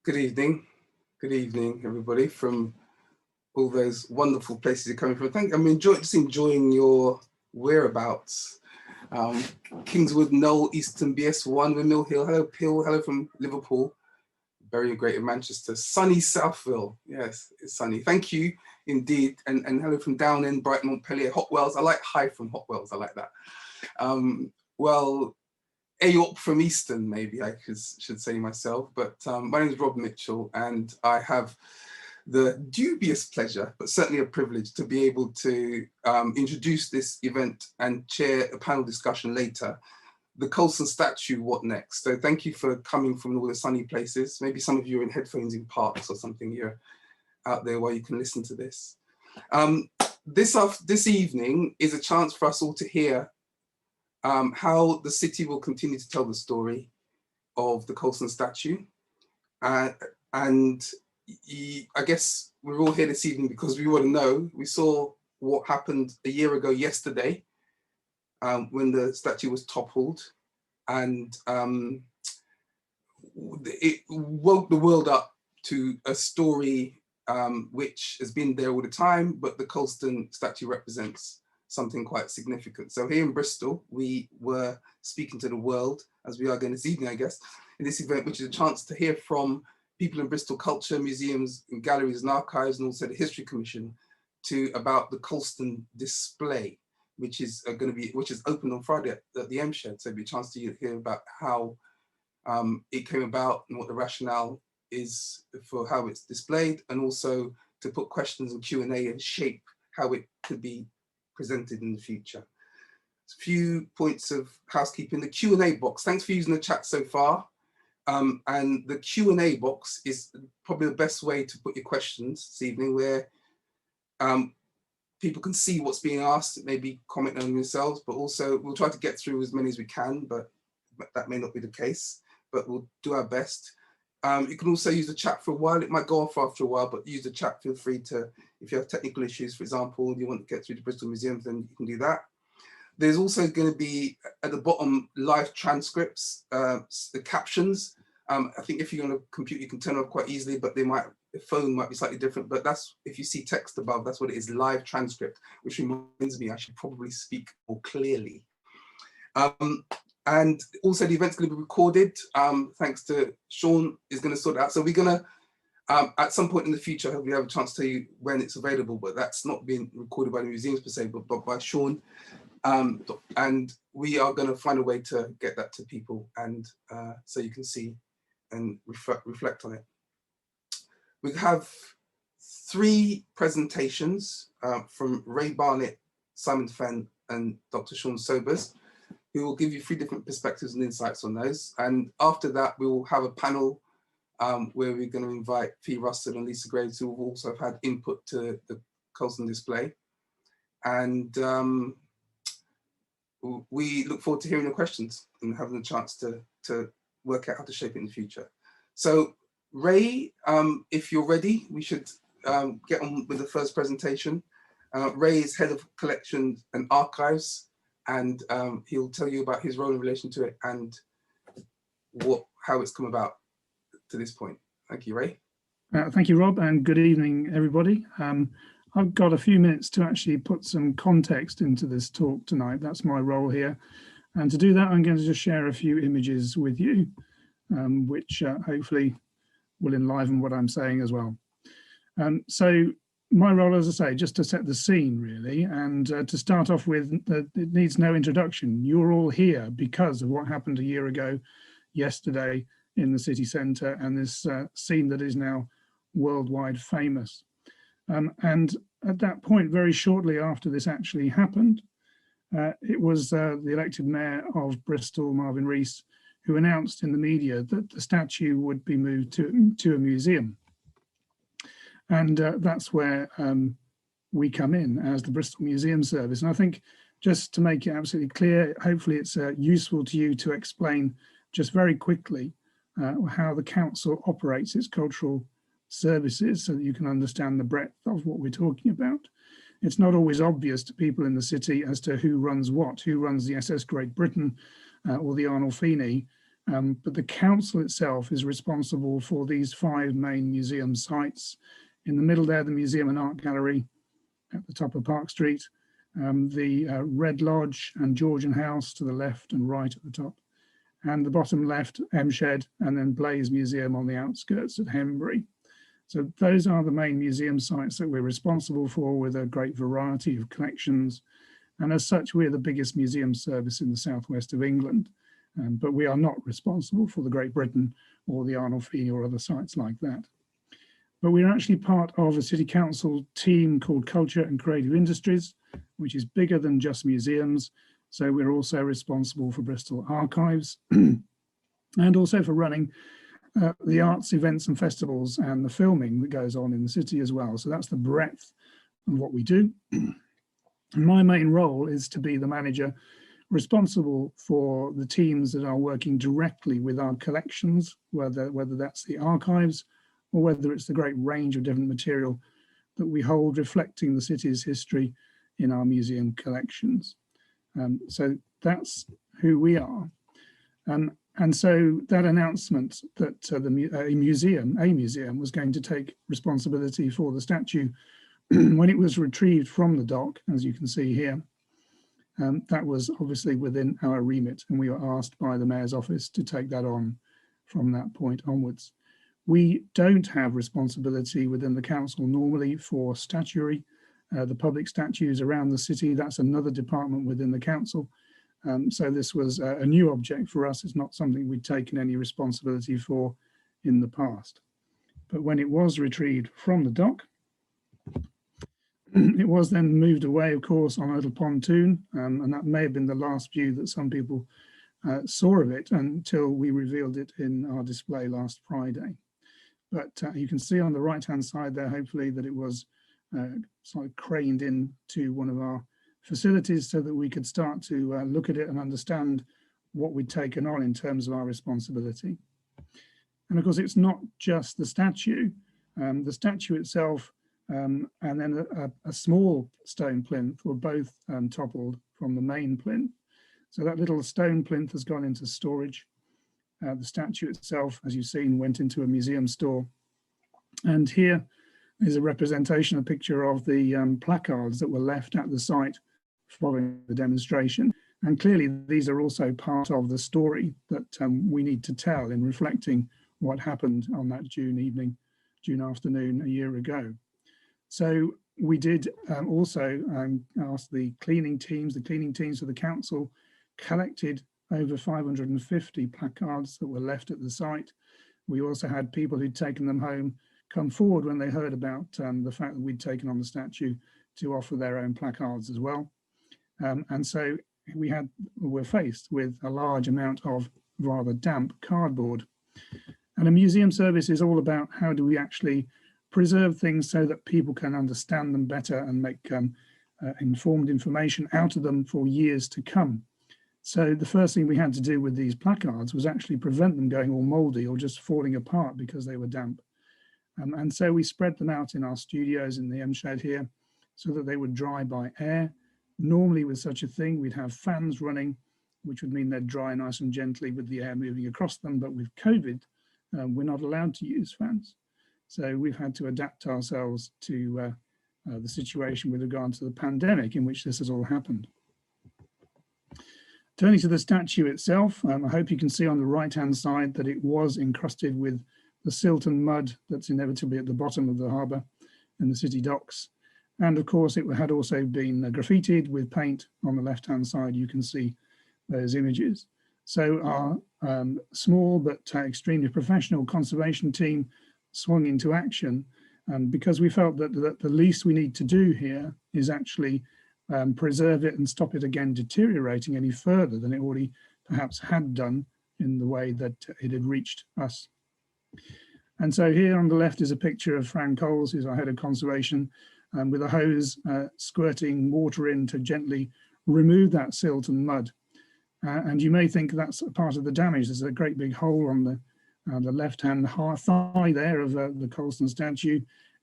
Good evening. Good evening, everybody, from all those wonderful places you're coming from. I'm just enjoying your whereabouts. Um, Kingswood, Knoll, Easton, BS1, Windmill Hill. Hello, Pill. Hello from Liverpool. Very great in Manchester. Sunny Southville. Yes, it's sunny. Thank you indeed. And hello from Down End, Brighton, Montpellier, Hotwells. I like hi from Hotwells. I like that. Well, Ayop from Easton, maybe I should say myself, but my name is Rob Mitchell, and I have the dubious pleasure, but certainly a privilege, to be able to introduce this event and chair a panel discussion later. The Colston statue, what next? So thank you for coming from all the sunny places. Maybe some of you are in headphones in parks or something. You're out there while you can listen to this. This evening is a chance for us all to hear how the city will continue to tell the story of the Colston statue. And I guess we're all here this evening because we want to know. We saw what happened a year ago yesterday when the statue was toppled, and it woke the world up to a story which has been there all the time, but the Colston statue represents something quite significant. So here in Bristol, we were speaking to the world, as we are going this evening, I guess, in this event, which is a chance to hear from people in Bristol culture, museums and galleries and archives, and also the History Commission, about the Colston display, which is open on Friday at the MShed. So it'll be a chance to hear about how it came about and what the rationale is for how it's displayed, and also to put questions and Q&A and shape how it could be presented in the future. A few points of housekeeping. The Q&A box, thanks for using the chat so far. And the Q&A box is probably the best way to put your questions this evening, where people can see what's being asked, maybe comment on themselves, but also we'll try to get through as many as we can, but that may not be the case, but we'll do our best. You can also use the chat for a while. It might go off after a while, but use the chat. Feel free to, if you have technical issues, for example, you want to get through the Bristol Museum, then you can do that. There's also going to be at the bottom live transcripts, the captions. I think if you're on a computer, you can turn off quite easily, but the phone might be slightly different. But that's, if you see text above, that's what it is, live transcript, which reminds me I should probably speak more clearly. And also the event's going to be recorded, thanks to Shawn is going to sort it out. So we're going to, at some point in the future, I hope we have a chance to tell you when it's available, but that's not being recorded by the museums per se, but by Shawn. And we are going to find a way to get that to people, and so you can see and reflect on it. We have 3 presentations from Ray Barnett, Simon Fenn, and Dr. Shawn Sobers, who will give you 3 different perspectives and insights on those. And after that, we will have a panel where we're going to invite Fee Russell and Lisa Graves, who will also have had input to the Colston display. And we look forward to hearing your questions and having a chance to work out how to shape it in the future. So Ray, if you're ready, we should get on with the first presentation. Ray is Head of Collections and Archives, and he'll tell you about his role in relation to it and how it's come about to this point. Thank you, Ray. Thank you, Rob, and good evening, everybody. I've got a few minutes to actually put some context into this talk tonight. That's my role here. And to do that, I'm going to just share a few images with you, which hopefully will enliven what I'm saying as well. So my role, as I say, just to set the scene really, and to start off with, it needs no introduction. You're all here because of what happened a year ago, yesterday, in the city centre, and this scene that is now worldwide famous. And at that point, very shortly after this actually happened, it was the elected mayor of Bristol, Marvin Rees, who announced in the media that the statue would be moved to a museum. And that's where we come in as the Bristol Museum Service. And I think just to make it absolutely clear, hopefully it's useful to you to explain just very quickly how the council operates its cultural services so that you can understand the breadth of what we're talking about. It's not always obvious to people in the city as to who runs what, who runs the SS Great Britain or the Arnolfini, But the council itself is responsible for these 5 main museum sites. In the middle there, the Museum and Art Gallery at the top of Park Street, the Red Lodge and Georgian House to the left and right at the top, and the bottom left, An MShed, and then Blaze Museum on the outskirts at Henbury. So those are the main museum sites that we're responsible for, with a great variety of collections. And as such, we're the biggest museum service in the southwest of England. But we are not responsible for the Great Britain or the Arnolfini or other sites like that. But we're actually part of a city council team called Culture and Creative Industries, which is bigger than just museums. So we're also responsible for Bristol Archives and also for running the arts events and festivals and the filming that goes on in the city as well. So that's the breadth of what we do. And my main role is to be the manager responsible for the teams that are working directly with our collections, whether that's the archives or whether it's the great range of different material that we hold reflecting the city's history in our museum collections. So that's who we are. And so that announcement that a museum was going to take responsibility for the statue when it was retrieved from the dock, as you can see here, that was obviously within our remit, and we were asked by the Mayor's office to take that on from that point onwards. We don't have responsibility within the council normally for statuary, the public statues around the city. That's another department within the council. So this was a new object for us. It's not something we'd taken any responsibility for in the past. But when it was retrieved from the dock, it was then moved away, of course, on a little pontoon, and that may have been the last view that some people saw of it until we revealed it in our display last Friday. But you can see on the right-hand side there, hopefully, that it was sort of craned in to one of our facilities so that we could start to look at it and understand what we'd taken on in terms of our responsibility. And of course, it's not just the statue. The statue itself and then a small stone plinth were both toppled from the main plinth. So that little stone plinth has gone into storage. The statue itself, as you've seen, went into a museum store. And here is a representation, a picture of the placards that were left at the site following the demonstration. And clearly these are also part of the story that we need to tell in reflecting what happened on that June afternoon a year ago. So we did also ask the cleaning teams of the council collected over 550 placards that were left at the site. We also had people who'd taken them home come forward when they heard about the fact that we'd taken on the statue to offer their own placards as well. And so we're faced with a large amount of rather damp cardboard. And a museum service is all about how do we actually preserve things so that people can understand them better and make informed information out of them for years to come. So the first thing we had to do with these placards was actually prevent them going all moldy or just falling apart because they were damp. And so we spread them out in our studios in the MShed here so that they would dry by air. Normally with such a thing, we'd have fans running, which would mean they'd dry nice and gently with the air moving across them. But with COVID, we're not allowed to use fans. So we've had to adapt ourselves to the situation with regard to the pandemic in which this has all happened. Turning to the statue itself, I hope you can see on the right-hand side that it was encrusted with the silt and mud that's inevitably at the bottom of the harbour and the city docks. And of course, it had also been graffitied with paint. On the left-hand side, you can see those images. So our small but extremely professional conservation team swung into action because we felt that the least we need to do here is actually preserve it and stop it again deteriorating any further than it already perhaps had done in the way that it had reached us. And so here on the left is a picture of Fran Coles, who's our head of conservation, with a hose squirting water in to gently remove that silt and mud. And you may think that's a part of the damage. There's a great big hole on the left-hand thigh there of the Colston statue.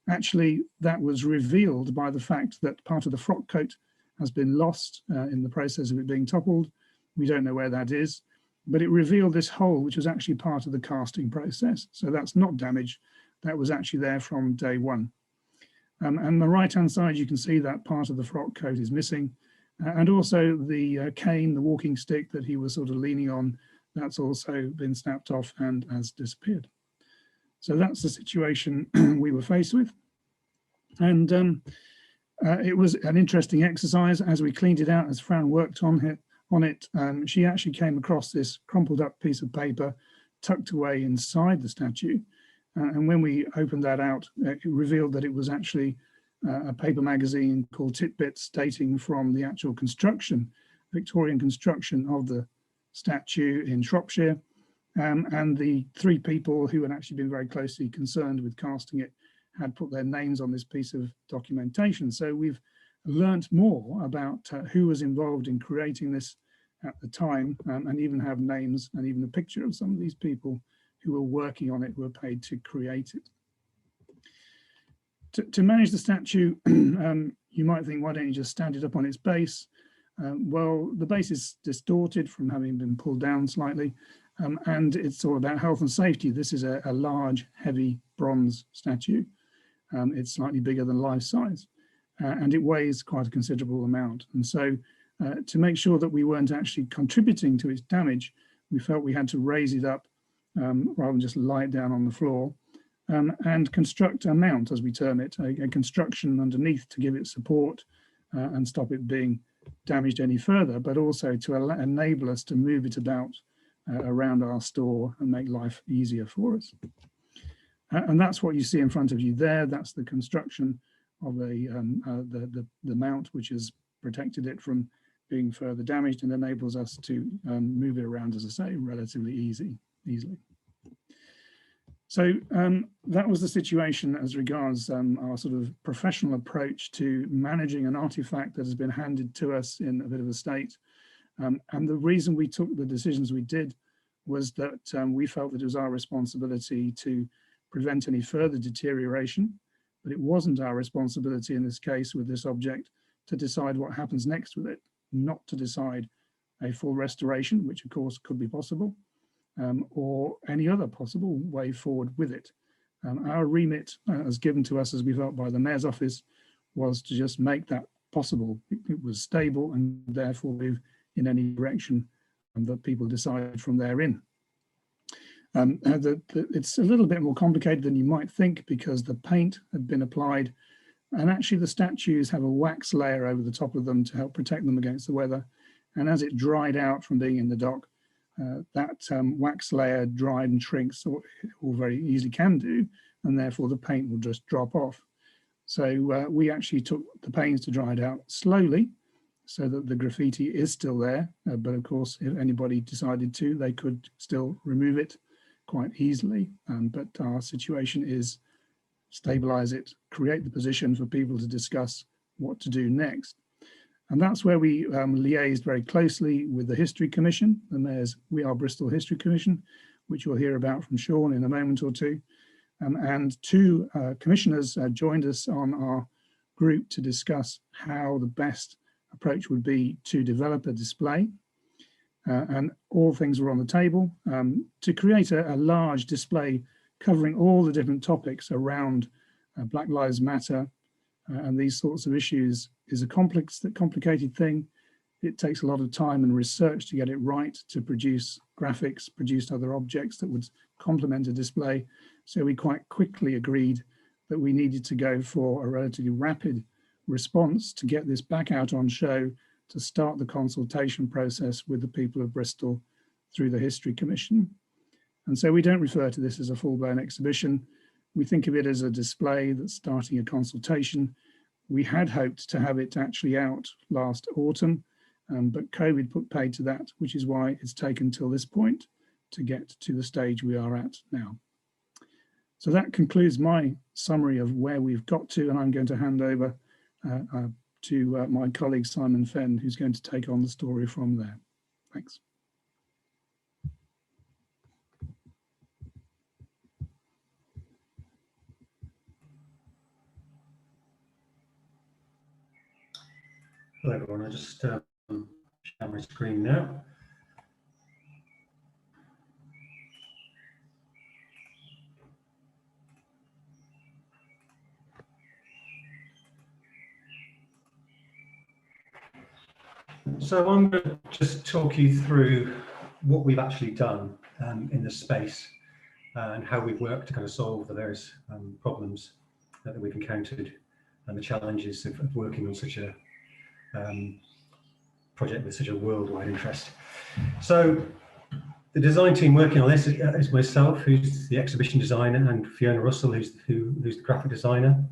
Actually, that was revealed by the fact that part of the frock coat has been lost in the process of it being toppled. We don't know where that is. but it revealed this hole, which was actually part of the casting process. So that's not damage. That was actually there from day one. And on the right-hand side, you can see that part of the frock coat is missing. And also the cane, the walking stick that he was sort of leaning on, that's also been snapped off and has disappeared. So that's the situation we were faced with. And it was an interesting exercise. As we cleaned it out, as Fran worked on it, she actually came across this crumpled up piece of paper tucked away inside the statue. And when we opened that out, it revealed that it was actually a paper magazine called Titbits, dating from the actual construction, Victorian construction of the statue in Shropshire. And the three people who had actually been very closely concerned with casting it had put their names on this piece of documentation. So we've learnt more about who was involved in creating this at the time, and even have names and even a picture of some of these people who were working on it, were paid to create it. To manage the statue, you might think, why don't you just stand it up on its base? Well, the base is distorted from having been pulled down slightly, and it's all about health and safety. This is a large, heavy bronze statue. It's slightly bigger than life size, and it weighs quite a considerable amount. And so to make sure that we weren't actually contributing to its damage, we felt we had to raise it up rather than just lie it down on the floor, and construct a mount, as we term it, a construction underneath to give it support and stop it being damaged any further, but also to enable us to move it about around our store and make life easier for us. And that's what you see in front of you there. That's the construction of the mount, which has protected it from being further damaged and enables us to move it around, as I say, relatively easily. So that was the situation as regards our sort of professional approach to managing an artifact that has been handed to us in a bit of a state. And the reason we took the decisions we did was that we felt that it was our responsibility to prevent any further deterioration, but it wasn't our responsibility in this case with this object to decide what happens next with it, not to decide a full restoration, which of course could be possible, or any other possible way forward with it. Our remit, as given to us, as we felt by the Mayor's office, was to just make that possible. It was stable and therefore move in any direction that people decide from therein. It's a little bit more complicated than you might think, because the paint had been applied, and actually the statues have a wax layer over the top of them to help protect them against the weather. And as it dried out from being in the dock, that wax layer dried and shrinks, or very easily can do, and therefore the paint will just drop off. So we actually took the pains to dry it out slowly so that the graffiti is still there. But of course, if anybody decided to, they could still remove it quite easily. But our situation is stabilize it, create the position for people to discuss what to do next. And that's where we liaised very closely with the History Commission, the Mayor's We Are Bristol History Commission, which you'll hear about from Shawn in a moment or two. And two commissioners joined us on our group to discuss how the best approach would be to develop a display. And all things were on the table to create a large display covering all the different topics around Black Lives Matter, and these sorts of issues is a complicated thing. It takes a lot of time and research to get it right, to produce graphics, produce other objects that would complement a display. So we quite quickly agreed that we needed to go for a relatively rapid response to get this back out on show, to start the consultation process with the people of Bristol through the History Commission. And so we don't refer to this as a full-blown exhibition. We think of it as a display that's starting a consultation. We had hoped to have it actually out last autumn, but COVID put paid to that, which is why it's taken till this point to get to the stage we are at now. So that concludes my summary of where we've got to, and I'm going to hand over to my colleague Simon Fenn, who's going to take on the story from there. Thanks. Hello everyone, I just share my screen now. So I'm going to just talk you through what we've actually done in the space and how we've worked to kind of solve the various problems that we've encountered and the challenges of working on such a project with such a worldwide interest. So the design team working on this is myself, who's the exhibition designer, and Fiona Russell, who's the graphic designer.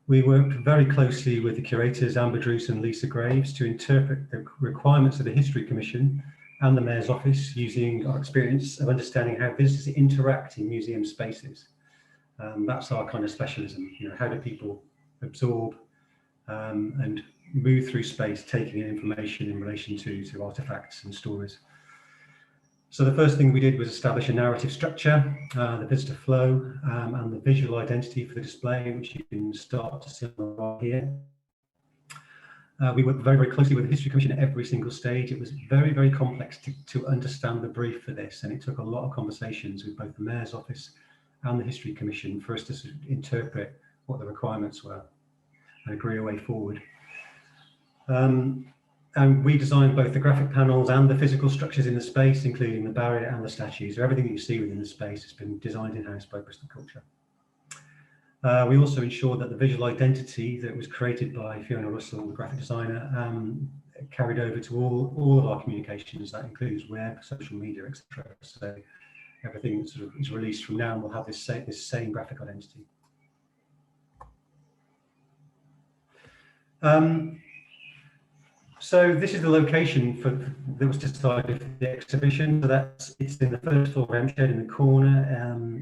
We worked very closely with the curators, Amber Druce and Lisa Graves, to interpret the requirements of the History Commission and the Mayor's Office using our experience of understanding how visitors interact in museum spaces. That's our kind of specialism. You know, how do people absorb and move through space, taking in information in relation to artifacts and stories. So the first thing we did was establish a narrative structure, the visitor flow, and the visual identity for the display, which you can start to see on the right here. We worked very, very closely with the History Commission at every single stage. It was very, very complex to understand the brief for this, and it took a lot of conversations with both the Mayor's Office and the History Commission for us to sort of interpret what the requirements were and agree a way forward. And we designed both the graphic panels and the physical structures in the space, including the barrier and the statues. So everything that you see within the space has been designed in-house by Bristol Culture. We also ensured that the visual identity that was created by Fiona Russell, the graphic designer, carried over to all of our communications. That includes web, social media, etc. So everything that sort of is released from now will have this same graphic identity. So this is the location that was decided for the exhibition. So it's in the first floor of MShed in the corner,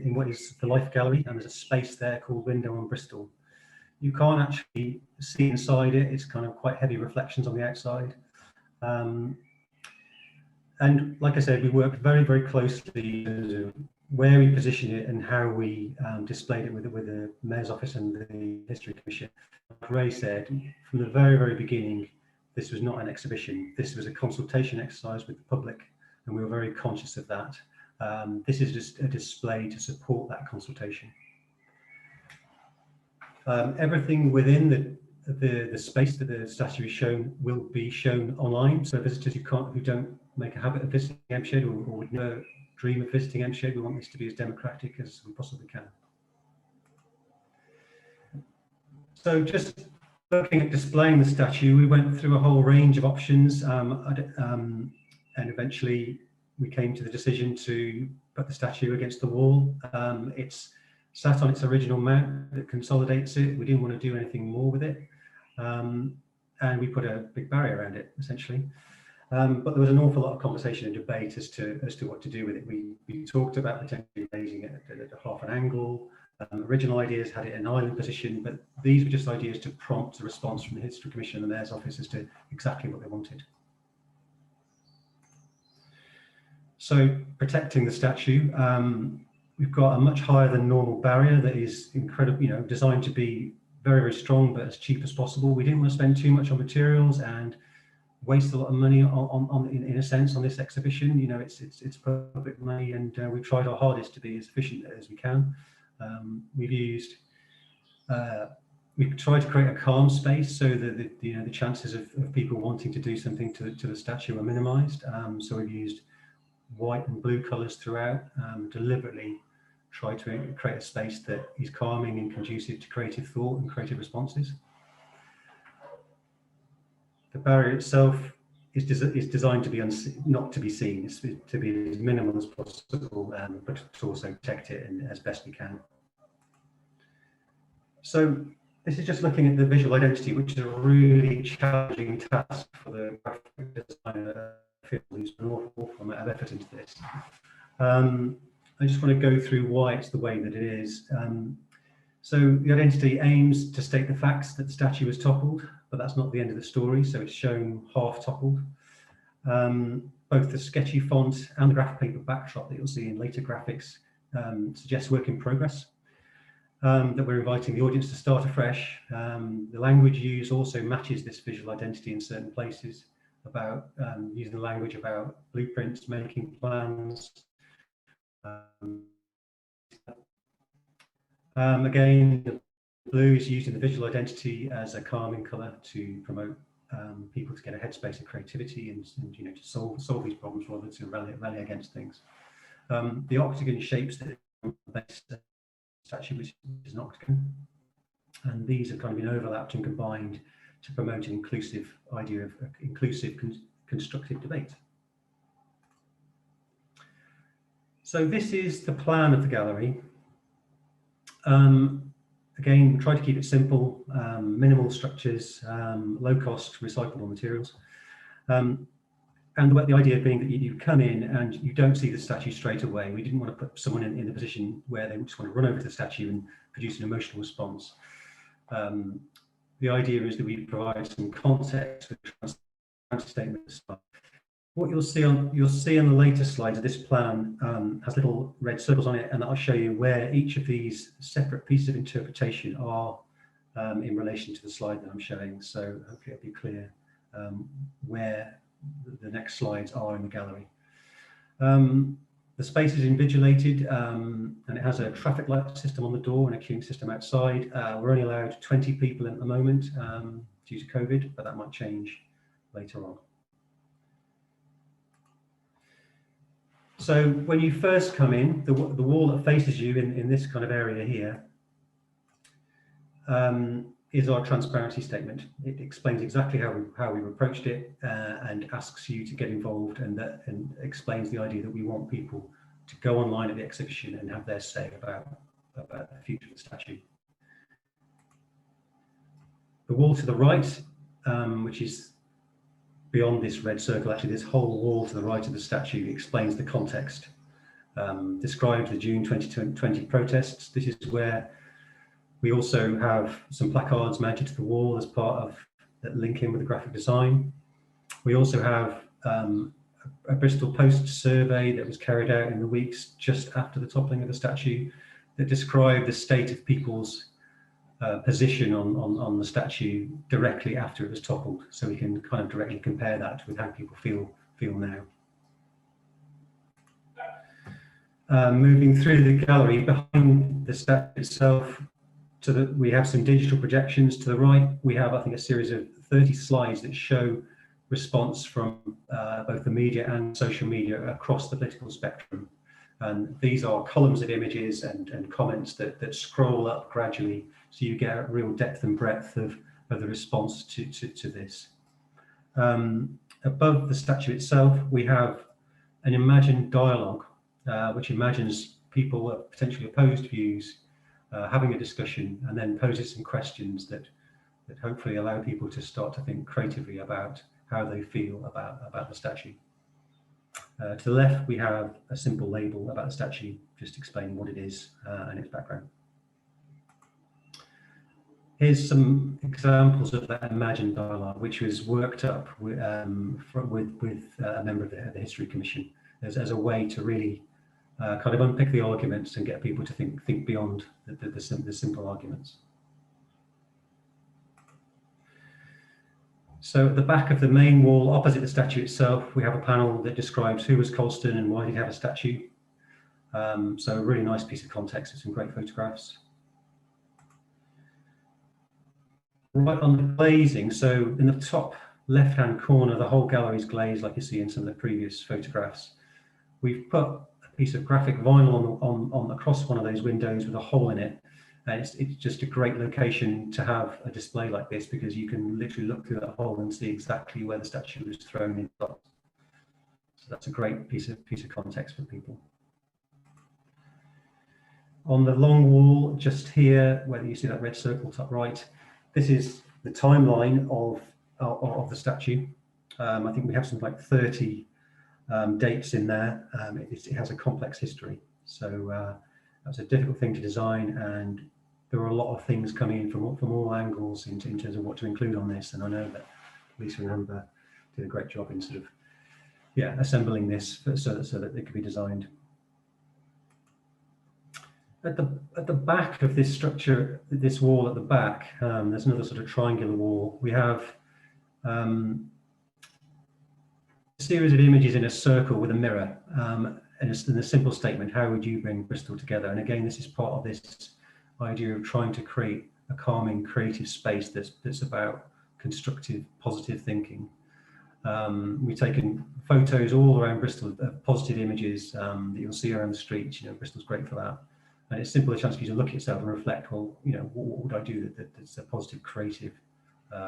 in what is the Life Gallery, and there's a space there called Window on Bristol. You can't actually see inside it. It's kind of quite heavy reflections on the outside. And like I said, we worked very, very closely to where we position it and how we displayed it with the Mayor's Office and the History Commission. Like Ray said, from the very, very beginning, this was not an exhibition. This was a consultation exercise with the public, and we were very conscious of that. This is just a display to support that consultation. Everything within the space that the statue is shown will be shown online. So visitors who don't make a habit of visiting MShed or would never dream of visiting MShed, we want this to be as democratic as we possibly can. So just looking at displaying the statue, we went through a whole range of options, and eventually we came to the decision to put the statue against the wall. It's sat on its original mount that consolidates it. We didn't want to do anything more with it, and we put a big barrier around it, essentially. But there was an awful lot of conversation and debate as to what to do with it. We talked about potentially raising it at half an angle. Original ideas had it in an island position, but these were just ideas to prompt a response from the History Commission and the Mayor's Office as to exactly what they wanted. So protecting the statue, we've got a much higher than normal barrier that is incredible, designed to be very, very strong, but as cheap as possible. We didn't want to spend too much on materials and waste a lot of money in a sense on this exhibition. It's public money, and we've tried our hardest to be as efficient as we can. We've tried to create a calm space so that the chances of people wanting to do something to the statue are minimized. So we've used white and blue colors throughout, deliberately try to create a space that is calming and conducive to creative thought and creative responses. The barrier itself is designed to be not to be seen. It's to be as minimal as possible, but to also protect it as best we can. So this is just looking at the visual identity, which is a really challenging task for the graphic designer who's put an awful amount of effort into this. I just want to go through why it's the way that it is. So the identity aims to state the facts that the statue was toppled, but that's not the end of the story. So it's shown half toppled. Both the sketchy font and the graph paper backdrop that you'll see in later graphics suggests work in progress, that we're inviting the audience to start afresh. The language used also matches this visual identity in certain places, about using the language about blueprints, making plans. Again, the blue is used in the visual identity as a calming colour to promote people to get a headspace of creativity and you know, to solve these problems rather than to rally against things. The octagon shapes the base statue, which is an octagon, and these have kind of been overlapped and combined to promote an inclusive idea of inclusive constructive debate. So this is the plan of the gallery. Again, we try to keep it simple, minimal structures, low cost recyclable materials. And the idea being that you come in and you don't see the statue straight away. We didn't want to put someone in the position where they just want to run over to the statue and produce an emotional response. The idea is that we provide some context with the statement. What you'll see on the later slides of this plan has little red circles on it, and I'll show you where each of these separate pieces of interpretation are in relation to the slide that I'm showing. So hopefully it'll be clear where the next slides are in the gallery. The space is invigilated and it has a traffic light system on the door and a queuing system outside. We're only allowed 20 people at the moment due to COVID, but that might change later on. So when you first come in, the wall that faces you in this kind of area here is our transparency statement. It explains exactly how we've approached it and asks you to get involved, and explains the idea that we want people to go online at the exhibition and have their say about the future of the statue. The wall to the right, which is beyond this red circle, actually this whole wall to the right of the statue explains the context, describes the June 2020 protests. This is where we also have some placards mounted to the wall as part of that link in with the graphic design. We also have a Bristol Post survey that was carried out in the weeks just after the toppling of the statue that described the state of people's position on the statue directly after it was toppled, so we can kind of directly compare that with how people feel now. Moving through the gallery, behind the statue itself, we have some digital projections. To the right, we have, I think, a series of 30 slides that show response from both the media and social media across the political spectrum. And these are columns of images and comments that scroll up gradually, so you get a real depth and breadth of the response to this. Above the statue itself, we have an imagined dialogue, which imagines people of potentially opposed views having a discussion, and then poses some questions that hopefully allow people to start to think creatively about how they feel about the statue. To the left, we have a simple label about the statue, just explaining what it is and its background. Here's some examples of that imagined dialogue, which was worked up with a member of the History Commission as a way to really kind of unpick the arguments and get people to think beyond the simple arguments. So at the back of the main wall, opposite the statue itself, we have a panel that describes who was Colston and why did he have a statue. So a really nice piece of context with some great photographs. Right on the glazing, so in the top left-hand corner, the whole gallery is glazed, like you see in some of the previous photographs. We've put a piece of graphic vinyl on across one of those windows with a hole in it. And it's just a great location to have a display like this, because you can literally look through that hole and see exactly where the statue was thrown in. So that's a great piece of context for people. On the long wall, just here, where you see that red circle top right, this is the timeline of the statue. I think we have something like 30 dates in there. It has a complex history, so that's a difficult thing to design, and there are a lot of things coming in from all angles in terms of what to include on this. And I know that Lisa and Amber did a great job in sort of assembling this so that it could be designed. At the back of this structure, this wall at the back, there's another sort of triangular wall. We have a series of images in a circle with a mirror, and a simple statement: how would you bring Bristol together? And again, this is part of this idea of trying to create a calming, creative space that's about constructive, positive thinking. We've taken photos all around Bristol of positive images that you'll see around the streets. Bristol's great for that. And it's simply a chance for you to look at yourself and reflect, well, what would I do that's a positive, creative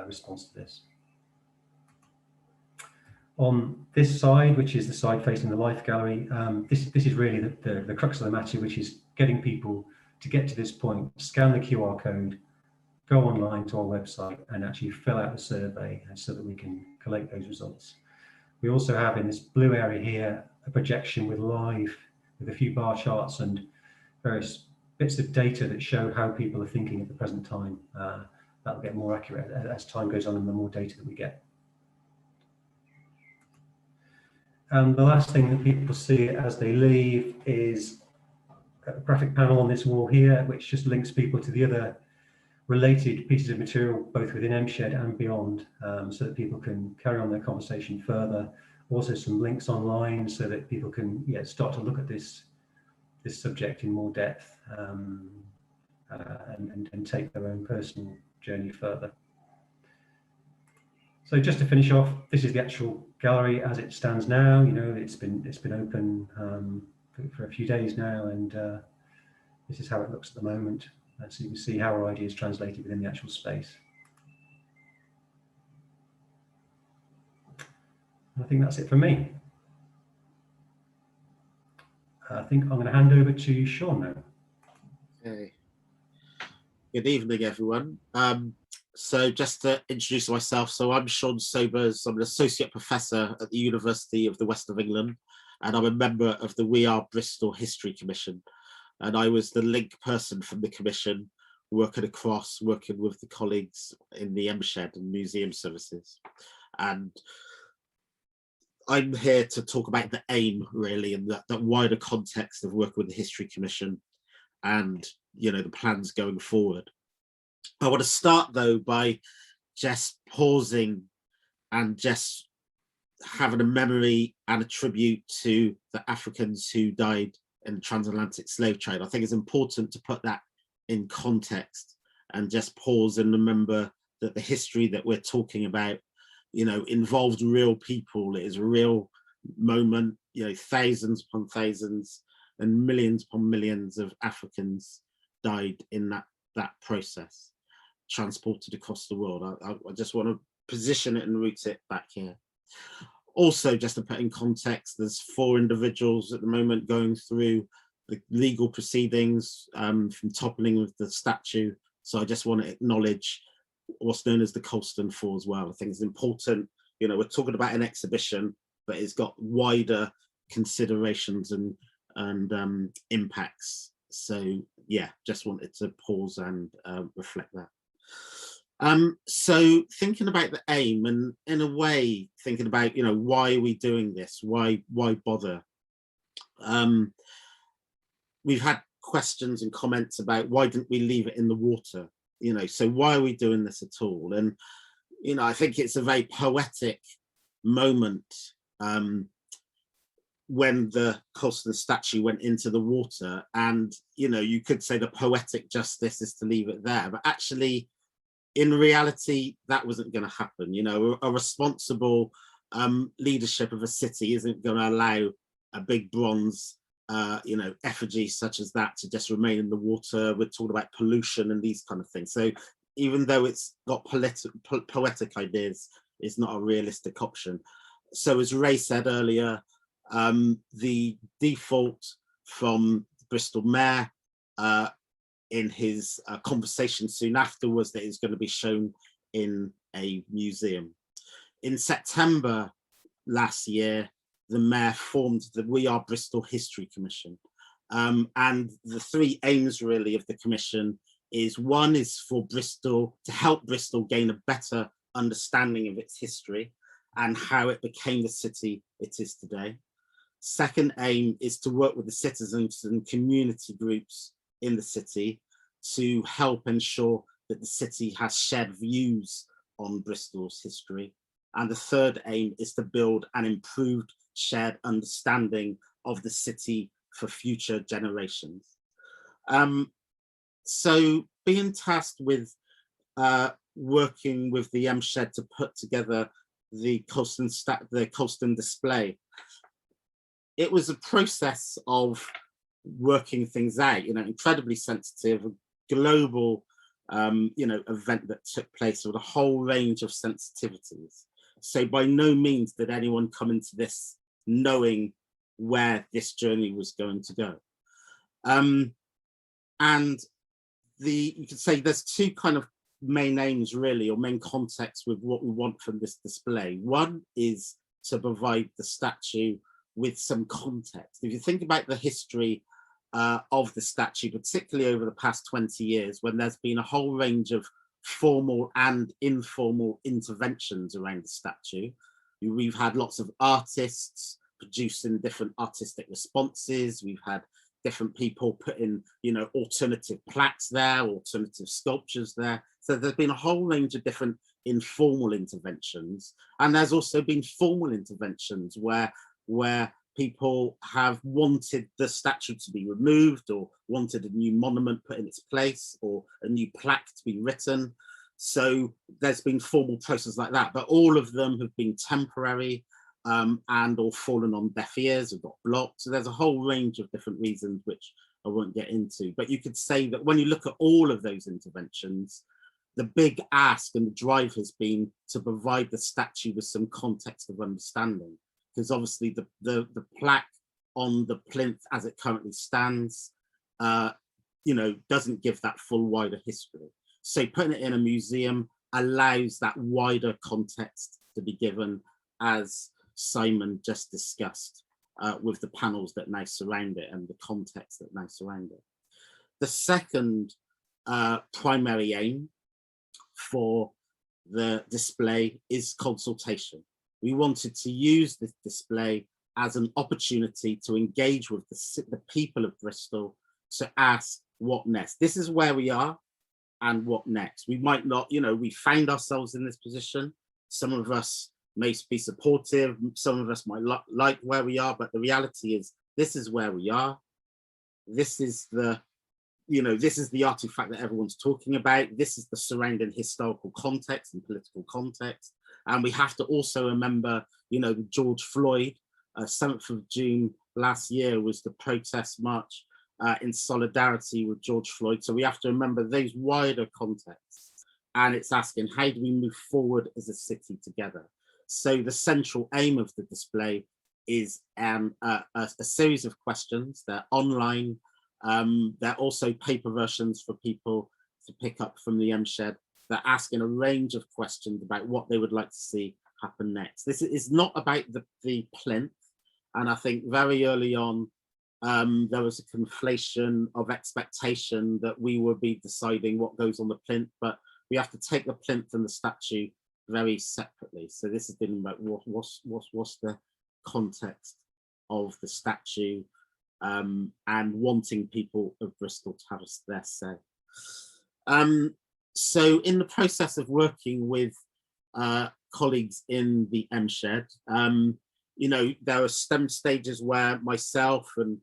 response to this? On this side, which is the side facing the Life Gallery, this is really the crux of the matter, which is getting people to get to this point, scan the QR code, go online to our website and actually fill out the survey so that we can collect those results. We also have in this blue area here a projection with a few bar charts and various bits of data that show how people are thinking at the present time. That'll get more accurate as time goes on and the more data that we get. And the last thing that people see as they leave is a graphic panel on this wall here, which just links people to the other related pieces of material, both within MShed and beyond, so that people can carry on their conversation further. Also some links online so that people can start to look at this subject in more depth and take their own personal journey further. So just to finish off, this is the actual gallery as it stands now. It's been open for a few days now, and this is how it looks at the moment. So you can see how our ideas translated within the actual space. I think that's it from me. I think I'm going to hand over to Shawn now. Okay. Good evening, everyone. So just to introduce myself, so I'm Shawn Sobers. I'm an associate professor at the University of the West of England, and I'm a member of the We Are Bristol History Commission. And I was the link person from the commission, working with the colleagues in the MShed and museum services. And I'm here to talk about the aim, really, and that wider context of working with the History Commission and, the plans going forward. I want to start, though, by just pausing and just having a memory and a tribute to the Africans who died in the transatlantic slave trade. I think it's important to put that in context and just pause and remember that the history that we're talking about, involved real people. It is a real moment, thousands upon thousands and millions upon millions of Africans died in that process, transported across the world. I just want to position it and root it back here. Also, just to put in context, there's 4 individuals at the moment going through the legal proceedings from toppling of the statue. So I just want to acknowledge what's known as the Colston 4 as well. I think it's important, we're talking about an exhibition, but it's got wider considerations and impacts. So yeah, just wanted to pause and reflect that. So thinking about the aim, and in a way thinking about, why are we doing this? Why bother? We've had questions and comments about why didn't we leave it in the water? So why are we doing this at all? And, I think it's a very poetic moment when the Colston statue went into the water. And, you could say the poetic justice is to leave it there, but actually, in reality, that wasn't going to happen. A responsible leadership of a city isn't going to allow a big bronze, effigy such as that to just remain in the water. We're talking about pollution and these kind of things. So even though it's got poetic ideas, it's not a realistic option. So as Ray said earlier, the default from Bristol Mayor in his conversation soon after was that it's going to be shown in a museum. In September last year, the mayor formed the We Are Bristol History Commission. And the 3 aims really of the commission is, one is for Bristol, to help Bristol gain a better understanding of its history and how it became the city it is today. Second aim is to work with the citizens and community groups in the city to help ensure that the city has shared views on Bristol's history. And the third aim is to build an improved shared understanding of the city for future generations. So being tasked with working with the MShed to put together the Colston display, it was a process of working things out, incredibly sensitive, a global, event that took place with a whole range of sensitivities. So by no means did anyone come into this knowing where this journey was going to go. And you could say there's two kind of main aims really, or main contexts with what we want from this display. One is to provide the statue with some context. If you think about the history of the statue, particularly over the past 20 years, when there's been a whole range of formal and informal interventions around the statue. We've had lots of artists producing different artistic responses. We've had different people putting, alternative plaques there, alternative sculptures there. So there's been a whole range of different informal interventions. And there's also been formal interventions where people have wanted the statue to be removed, or wanted a new monument put in its place, or a new plaque to be written. So there's been formal processes like that, but all of them have been temporary and or fallen on deaf ears or got blocked. So there's a whole range of different reasons, which I won't get into. But you could say that when you look at all of those interventions, the big ask and the drive has been to provide the statue with some context of understanding. Because obviously the plaque on the plinth as it currently stands, doesn't give that full wider history. So putting it in a museum allows that wider context to be given, as Simon just discussed, with the panels that now surround it and the context that now surround it. The second primary aim for the display is consultation. We wanted to use this display as an opportunity to engage with the people of Bristol, to ask what next. This is where we are, and what next. We might not, we found ourselves in this position. Some of us may be supportive, some of us might like where we are, but the reality is this is where we are. This is the artifact that everyone's talking about. This is the surrounding historical context and political context. And we have to also remember, George Floyd, 7th of June last year was the protest march in solidarity with George Floyd. So we have to remember those wider contexts. And it's asking, how do we move forward as a city together? So the central aim of the display is a series of questions. They're online. They're also paper versions for people to pick up from the MShed. They're asking a range of questions about what they would like to see happen next. This is not about the plinth. And I think very early on, there was a conflation of expectation that we would be deciding what goes on the plinth, but we have to take the plinth and the statue very separately. So this has been about what's the context of the statue, and wanting people of Bristol to have their say. So in the process of working with colleagues in the MShed, there are STEM stages where myself and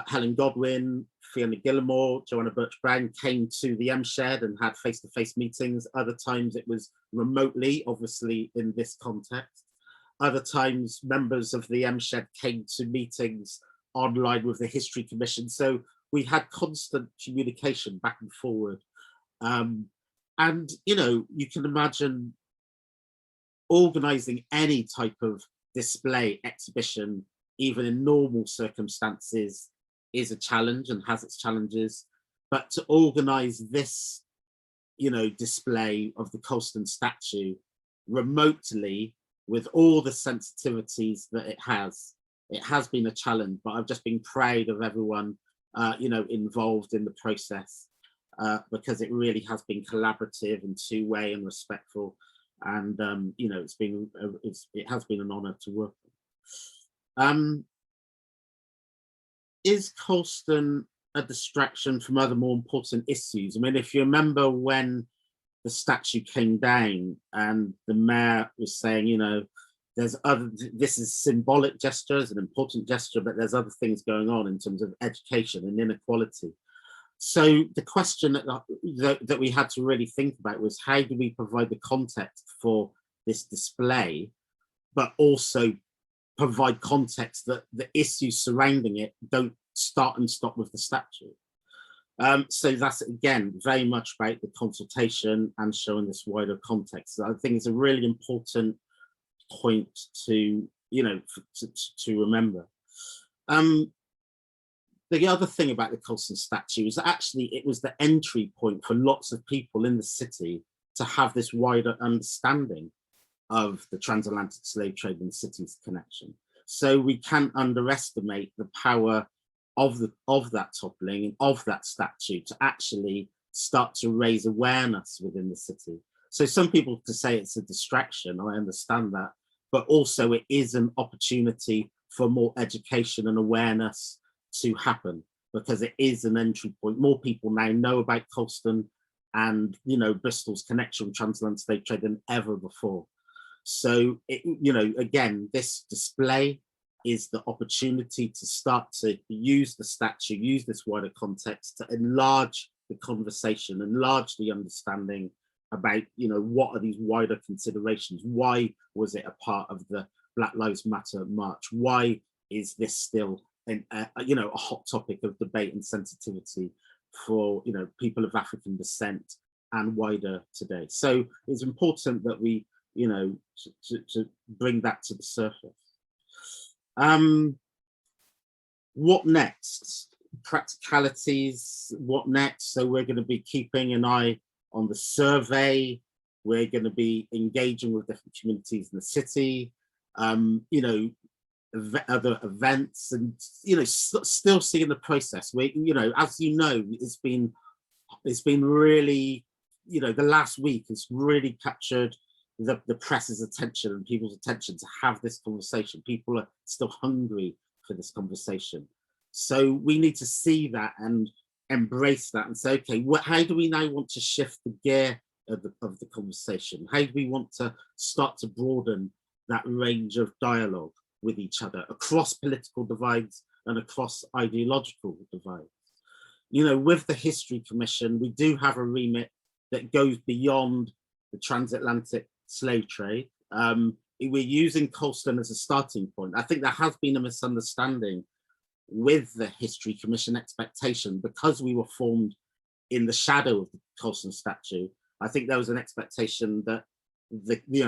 Helen Godwin, Fiona Gillimore, Joanna Birch-Brown came to the MShed and had face-to-face meetings. Other times it was remotely, obviously in this context. Other times members of the MShed came to meetings online with the History Commission. So we had constant communication back and forward. And, you can imagine organising any type of display, exhibition, even in normal circumstances, is a challenge and has its challenges. But to organise this, display of the Colston statue remotely with all the sensitivities that it has been a challenge. But I've just been proud of everyone, involved in the process. Because it really has been collaborative and two-way and respectful, and it has been an honour to work with. Is Colston a distraction from other more important issues? I mean, if you remember when the statue came down and the mayor was saying, this is symbolic gesture, it's an important gesture, but there's other things going on in terms of education and inequality. So the question that we had to really think about was, how do we provide the context for this display, but also provide context that the issues surrounding it don't start and stop with the statue. So that's, again, very much about the consultation and showing this wider context. I think it's a really important point to, to remember. The other thing about the Colston statue is that actually it was the entry point for lots of people in the city to have this wider understanding of the transatlantic slave trade and the city's connection. So we can't underestimate the power of that toppling and of that statue to actually start to raise awareness within the city. So some people could say it's a distraction, I understand that, but also it is an opportunity for more education and awareness to happen, because it is an entry point. More people now know about Colston and Bristol's connection with transatlantic slave trade than ever before. So again, this display is the opportunity to start to use the statue, use this wider context to enlarge the conversation, enlarge the understanding about what are these wider considerations. Why was it a part of the Black Lives Matter march? Why is this still a hot topic of debate and sensitivity for people of African descent and wider today? So it's important that we to bring that to the surface. What next? Practicalities, what next? So we're going to be keeping an eye on the survey. We're going to be engaging with different communities in the city, other events, and still seeing the process. We, as it's been really, the last week has really captured the press's attention and people's attention to have this conversation. People are still hungry for this conversation. So we need to see that and embrace that and say, okay, how do we now want to shift the gear of the conversation? How do we want to start to broaden that range of dialogue with each other across political divides and across ideological divides? With the History Commission, we do have a remit that goes beyond the transatlantic slave trade. We're using Colston as a starting point. I think there has been a misunderstanding with the History Commission expectation, because we were formed in the shadow of the Colston statue. I think there was an expectation that we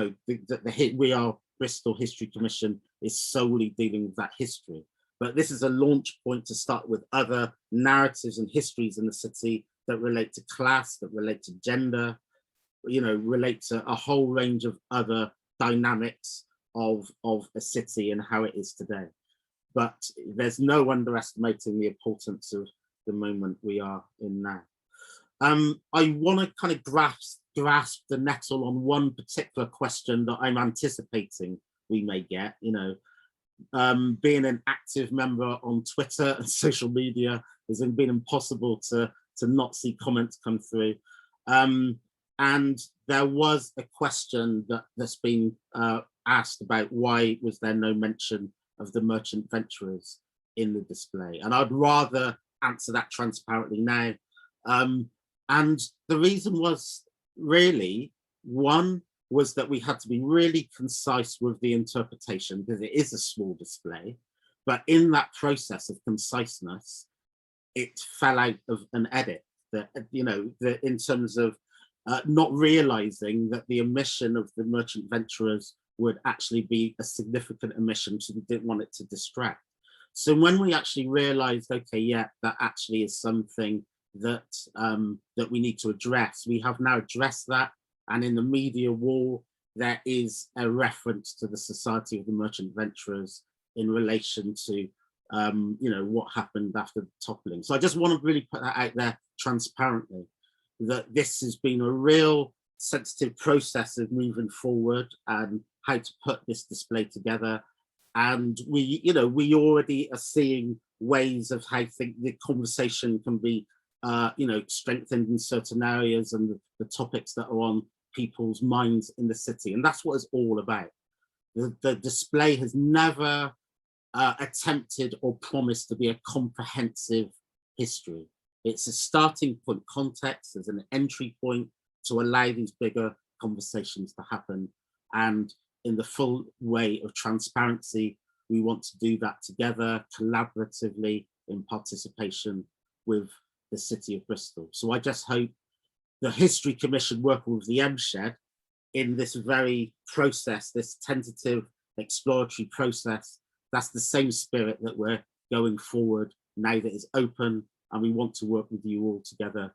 are Bristol History Commission is solely dealing with that history. But this is a launch point to start with other narratives and histories in the city that relate to class, that relate to gender, relate to a whole range of other dynamics of a city and how it is today. But there's no underestimating the importance of the moment we are in now. I want to kind of grasp the nettle on one particular question that I'm anticipating we may get. Being an active member on Twitter and social media, has been impossible to not see comments come through. And there was a question that's been asked about why was there no mention of the merchant venturers in the display. And I'd rather answer that transparently now. And the reason was really, one was that we had to be really concise with the interpretation, because it is a small display. But in that process of conciseness, it fell out of an edit that, in terms of not realizing that the omission of the merchant venturers would actually be a significant omission, so we didn't want it to distract. So when we actually realized, okay, yeah, that actually is something that that we need to address, we have now addressed that. And in the media wall, there is a reference to the Society of the Merchant Venturers in relation to what happened after the toppling. So I just want to really put that out there transparently, that this has been a real sensitive process of moving forward and how to put this display together. And we already are seeing ways of how I think the conversation can be strengthened in certain areas and the topics that are on people's minds in the city. And that's what it's all about. The display has never attempted or promised to be a comprehensive history. It's a starting point context, as an entry point to allow these bigger conversations to happen. And in the full way of transparency, we want to do that together, collaboratively, in participation with the City of Bristol. So I just hope the History Commission working with the MShed in this very process, this tentative exploratory process, that's the same spirit that we're going forward now that it's open, and we want to work with you all together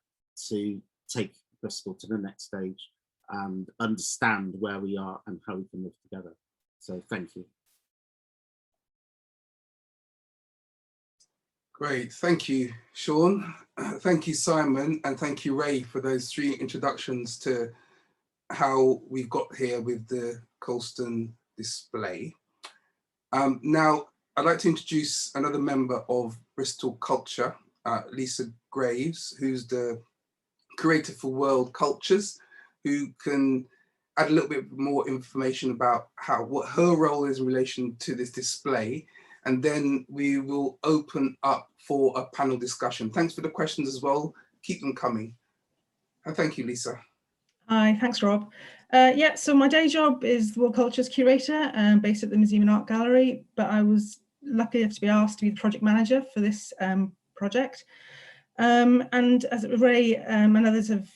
to take Bristol to the next stage and understand where we are and how we can live together. So thank you. Great, thank you, Shawn. Thank you, Simon, and thank you, Ray, for those 3 introductions to how we've got here with the Colston display. Now, I'd like to introduce another member of Bristol Culture, Lisa Graves, who's the curator for World Cultures, who can add a little bit more information about what her role is in relation to this display. And then we will open up for a panel discussion. Thanks for the questions as well. Keep them coming. And thank you, Lisa. Hi, thanks, Rob. Yeah, so my day job is the World Cultures Curator, based at the Museum and Art Gallery, but I was lucky enough to be asked to be the project manager for this project. And as Ray and others have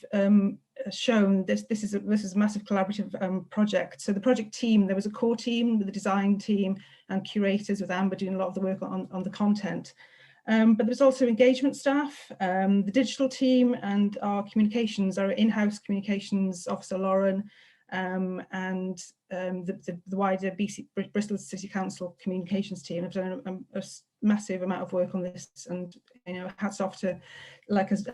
shown, this is a massive collaborative project. So the project team, there was a core team with the design team and curators, with Amber doing a lot of the work on the content. But there's also engagement staff, the digital team, and our communications, our in-house communications officer, Lauren, and the wider Bristol City Council communications team have done a massive amount of work on this. And, you know, hats off to, like as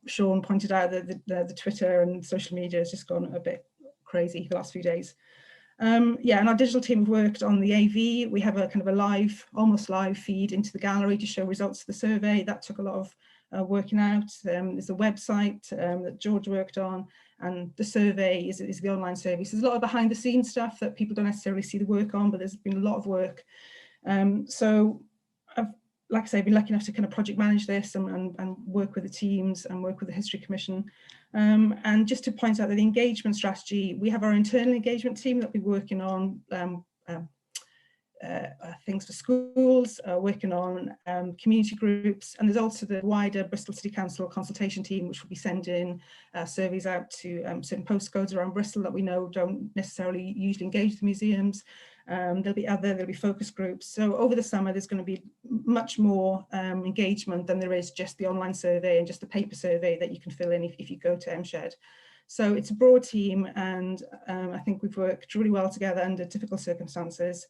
Shawn pointed out, the Twitter and social media has just gone a bit crazy the last few days. Yeah, and our digital team have worked on the AV. We have a kind of a live, almost live feed into the gallery to show results of the survey. That took a lot of working out. There's a website that George worked on, and the survey is the online survey. So there's a lot of behind the scenes stuff that people don't necessarily see the work on, but there's been a lot of work. So I've, like I say, been lucky enough to kind of project manage this and work with the teams and work with the History Commission. And just to point out that the engagement strategy, we have our internal engagement team that we're working on things for schools, working on community groups, and there's also the wider Bristol City Council consultation team, which will be sending surveys out to certain postcodes around Bristol that we know don't necessarily usually engage the museums. There'll be focus groups. So over the summer, there's going to be much more engagement than there is just the online survey and just the paper survey that you can fill in if you go to MShed. So it's a broad team, and I think we've worked really well together under difficult circumstances.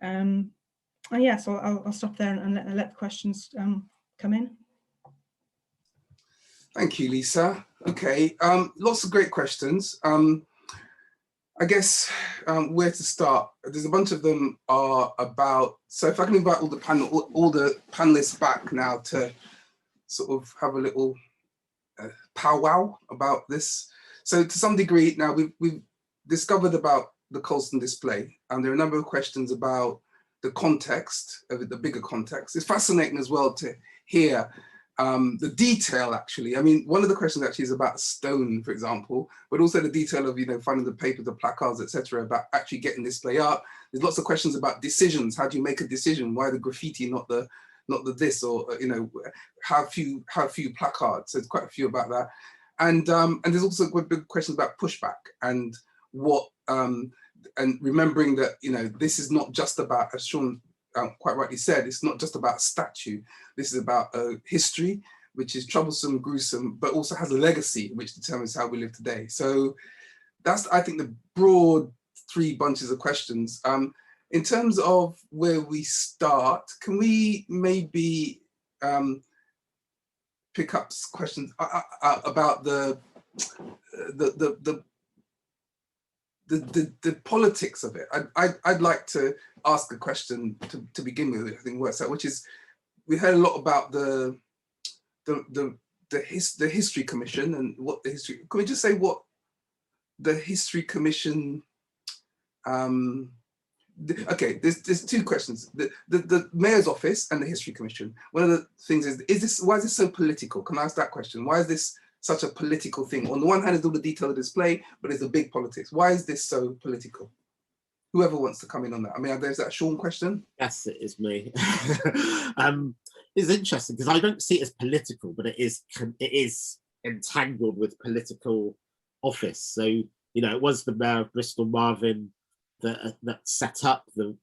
And yeah, so I'll stop there and let the questions come in. Thank you, Lisa. Okay, lots of great questions. I guess where to start? There's a bunch of them are about, so if I can invite all the panelists back now to sort of have a little powwow about this. So to some degree now we've discovered about the Colston display, and there are a number of questions about the context of it, the bigger context. It's fascinating as well to hear the detail, actually. I mean, one of the questions actually is about stone, for example, but also the detail of, you know, finding the paper, the placards, etc., about actually getting display up. There's lots of questions about decisions. How do you make a decision? Why the graffiti, not the this, or you know, how few placards? So there's quite a few about that, and there's also a big question about pushback and what and remembering that, you know, this is not just about, as Shawn quite rightly said, it's not just about statue. This is about history, which is troublesome, gruesome, but also has a legacy which determines how we live today. So that's, I think, the broad 3 bunches of questions. In terms of where we start, can we maybe pick up questions about the politics of it? I'd like to ask a question to begin with, I think works out, which is, we heard a lot about the History Commission and what the history. Can we just say what the History Commission Okay, there's two questions. The Mayor's Office and the History Commission. One of the things is why is this so political? Can I ask that question? Why is this such a political thing? On the one hand, it's all the detail of the display, but there's the big politics. Why is this so political? Whoever wants to come in on that. I mean, there's that Shawn question. Yes, it is me. It's interesting because I don't see it as political, but it is entangled with political office. So, you know, it was the Mayor of Bristol, Marvin, that set up the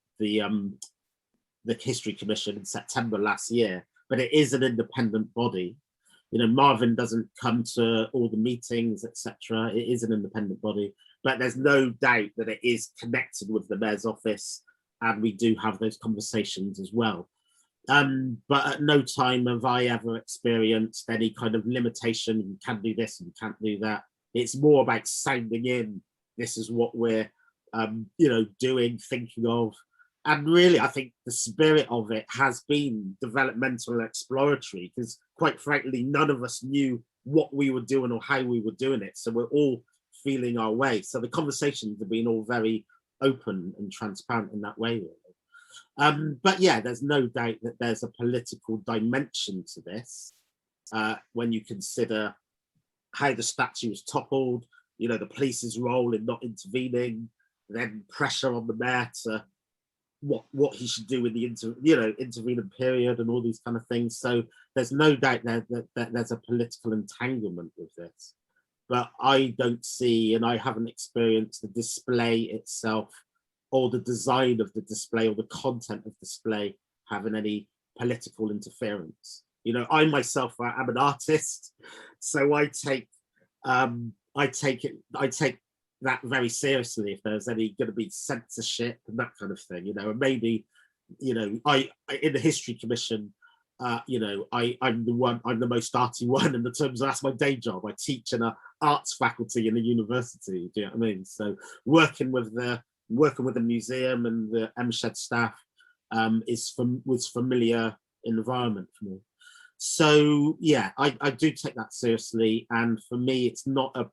History Commission in September last year, but it is an independent body. You know, Marvin doesn't come to all the meetings, etc. It is an independent body, but there's no doubt that it is connected with the Mayor's Office, and we do have those conversations as well. But at no time have I ever experienced any kind of limitation. You can't do this and you can't do that. It's more about sounding in. This is what we're, you know, doing, thinking of. And really, I think the spirit of it has been developmental and exploratory, because quite frankly, none of us knew what we were doing or how we were doing it. So we're all feeling our way. So the conversations have been all very open and transparent in that way, really. But yeah, there's no doubt that there's a political dimension to this when you consider how the statue was toppled, you know, the police's role in not intervening, then pressure on the mayor to what he should do in the intervening period and all these kind of things. So there's no doubt that there's a political entanglement with this. But I don't see, and I haven't experienced the display itself or the design of the display or the content of display having any political interference. You know, I myself am an artist, so I take that very seriously if there's any going to be censorship and that kind of thing, you know. And maybe, you know, I in the History Commission, you know, I'm the most arty one in the terms of that's my day job. I teach in an arts faculty in a university. Do you know what I mean? So working with the museum and the An MShed staff was familiar environment for me. So yeah, I do take that seriously, and for me, it's not a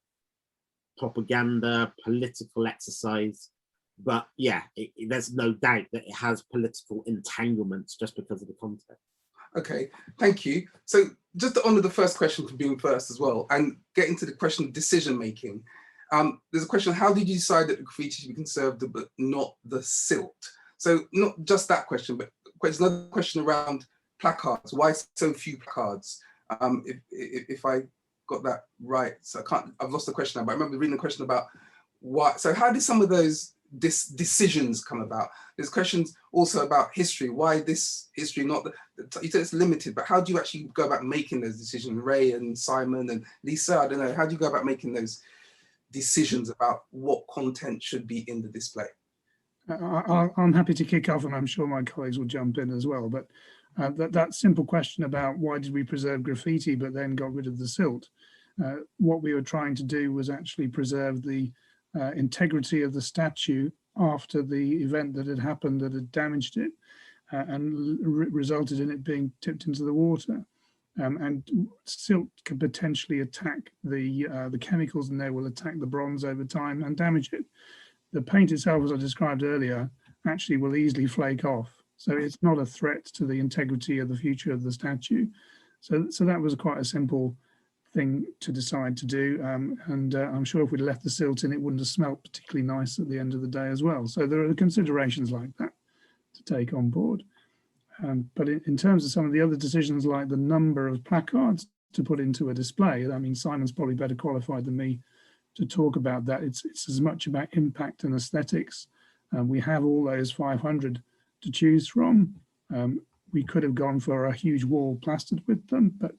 propaganda political exercise, but yeah, there's no doubt that it has political entanglements just because of the context. Okay, thank you. So just to honour the first question for being first as well, and get into the question of decision making. There's a question: how did you decide that the graffiti should be conserved but not the silt? So not just that question, but there's another question around placards. Why so few placards? If I got that right, so I've lost the question now, but I remember reading the question about why. So how did some of those decisions come about? There's questions also about history. Why this history, not you said it's limited, but how do you actually go about making those decisions? Ray and Simon and Lisa, I don't know, how do you go about making those decisions about what content should be in the display? I'm happy to kick off, and I'm sure my colleagues will jump in as well, but that simple question about why did we preserve graffiti but then got rid of the silt? What we were trying to do was actually preserve the integrity of the statue after the event that had happened that had damaged it and resulted in it being tipped into the water. And silt can potentially attack the chemicals in there, will attack the bronze over time and damage it. The paint itself, as I described earlier, actually will easily flake off. So it's not a threat to the integrity of the future of the statue. So that was quite a simple thing to decide to do. And I'm sure if we'd left the silt in, it wouldn't have smelt particularly nice at the end of the day as well. So there are considerations like that to take on board. But in terms of some of the other decisions, like the number of placards to put into a display, I mean, Simon's probably better qualified than me to talk about that. It's as much about impact and aesthetics. We have all those 500 to choose from. We could have gone for a huge wall plastered with them, but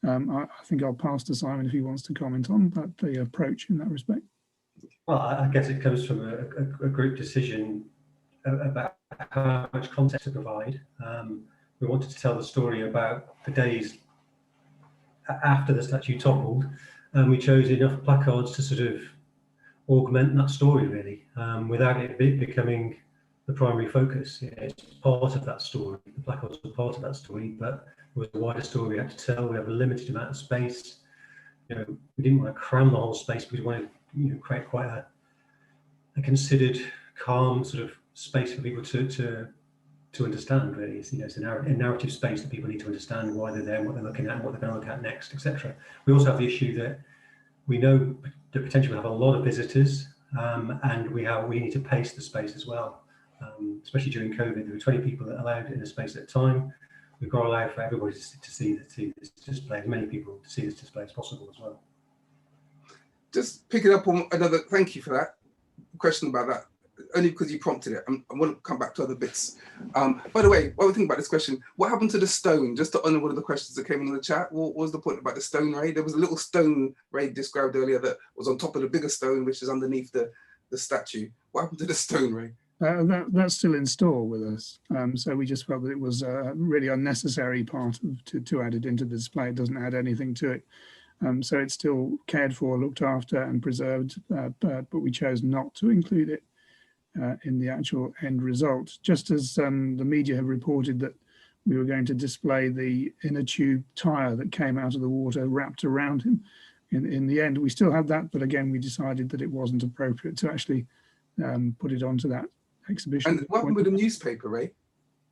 I think I'll pass to Simon if he wants to comment on that, the approach in that respect. Well, I guess it comes from a group decision about how much context to provide. We wanted to tell the story about the days after the statue toppled, and we chose enough placards to sort of augment that story, really, without it becoming the primary focus. It's part of that story. The placards are part of that story, but it was a wider story we had to tell. We have a limited amount of space. You know, we didn't want to cram the whole space, but we wanted to, you know, create quite a considered, calm sort of space for people to understand, really. It's, it's a narrative space that people need to understand why they're there, and what they're looking at, and what they're going to look at next, etc. We also have the issue that we know that potentially we'll have a lot of visitors, and we need to pace the space as well. Especially during COVID, there were 20 people that allowed in a space at a time. We've got to allow for everybody to see this display, as many people to see this display as possible as well. Just picking up on another, thank you for that question about that, only because you prompted it. I want to come back to other bits. By the way, while we think about this question, what happened to the stone? Just to honour one of the questions that came in the chat, what was the point about the stone raid? There was a little stone raid described earlier that was on top of the bigger stone, which is underneath the statue. What happened to the stone raid? That's still in store with us. So we just felt that it was a really unnecessary part to add it into the display. It doesn't add anything to it. So it's still cared for, looked after and preserved, but we chose not to include it in the actual end result. Just as the media have reported that we were going to display the inner tube tyre that came out of the water wrapped around him. In the end, we still had that, but again, we decided that it wasn't appropriate to actually put it onto that exhibition. And what happened with the newspaper, Ray?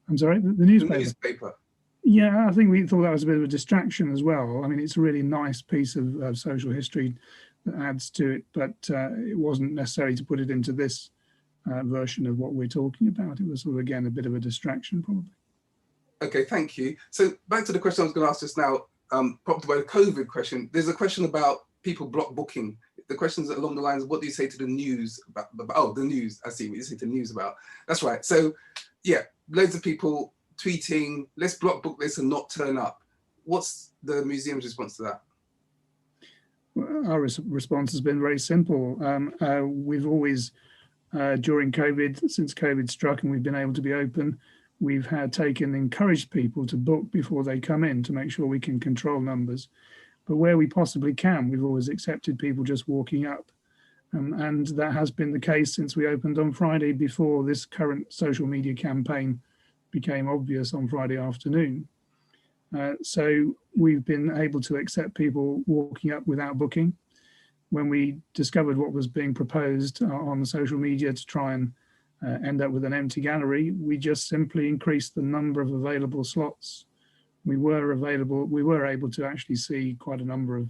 I'm sorry, the newspaper? The newspaper. Yeah, I think we thought that was a bit of a distraction as well. I mean, it's a really nice piece of social history that adds to it, but it wasn't necessary to put it into this version of what we're talking about. It was sort of, again, a bit of a distraction, probably. Okay, thank you. So back to the question I was going to ask just now, prompted by the COVID question. There's a question about people block booking. The question's along the lines of what do you say to the news about oh, the news. I see what you say to the news about. That's right. So yeah, loads of people tweeting, let's block book this and not turn up. What's the museum's response to that? Well, our response has been very simple. We've always, during COVID, since COVID struck and we've been able to be open, we've encouraged people to book before they come in to make sure we can control numbers. But where we possibly can, we've always accepted people just walking up. And that has been the case since we opened on Friday, before this current social media campaign became obvious on Friday afternoon. So we've been able to accept people walking up without booking. When we discovered what was being proposed on the social media to try and end up with an empty gallery, we just simply increased the number of available slots. We were able to actually see quite a number of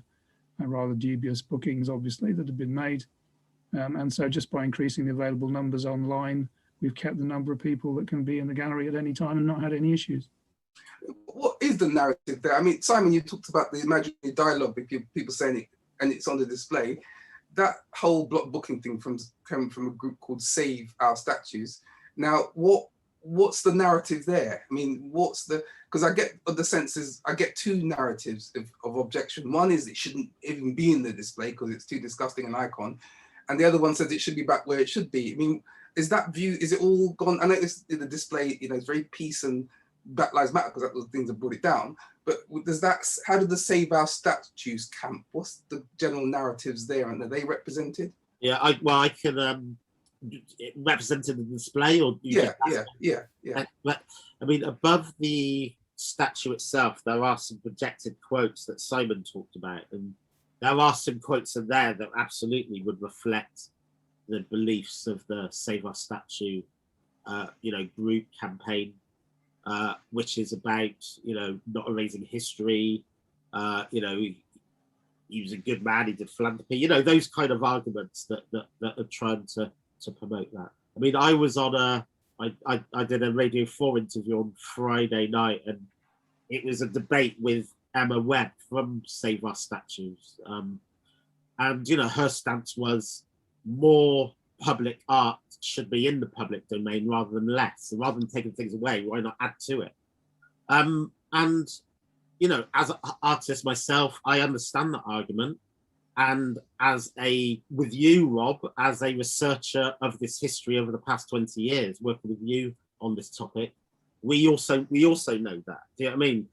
rather dubious bookings, obviously, that have been made. And so just by increasing the available numbers online, we've kept the number of people that can be in the gallery at any time and not had any issues. What is the narrative there? I mean, Simon, you talked about the imaginary dialogue with people saying it, and it's on the display. That whole block booking thing came from a group called Save Our Statues. Now, what's the narrative there? I mean, because I get the senses, I get two narratives of objection. One is it shouldn't even be in the display because it's too disgusting an icon. And the other one says it should be back where it should be. I mean, is that view, is it all gone? I know this in the display, it's very peace and Black Lives Matter because that was the things that brought it down. But how did the Save Our Statues camp? What's the general narratives there, and are they represented? Yeah, I can represented the display, or yeah. But I mean, above the statue itself, there are some projected quotes that Simon talked about, and there are some quotes in there that absolutely would reflect the beliefs of the Save Our Statue, group campaign, which is about, not erasing history, he was a good man, he did philanthropy, those kind of arguments that are trying to promote that. I mean, I was on I did a Radio 4 interview on Friday night, and it was a debate with Emma Webb from Save Our Statues. And, her stance was more public art should be in the public domain rather than less. So rather than taking things away, why not add to it? And, as an artist myself, I understand that argument. And with you, Rob, as a researcher of this history over the past 20 years, working with you on this topic, we also know that. Do you know what I mean?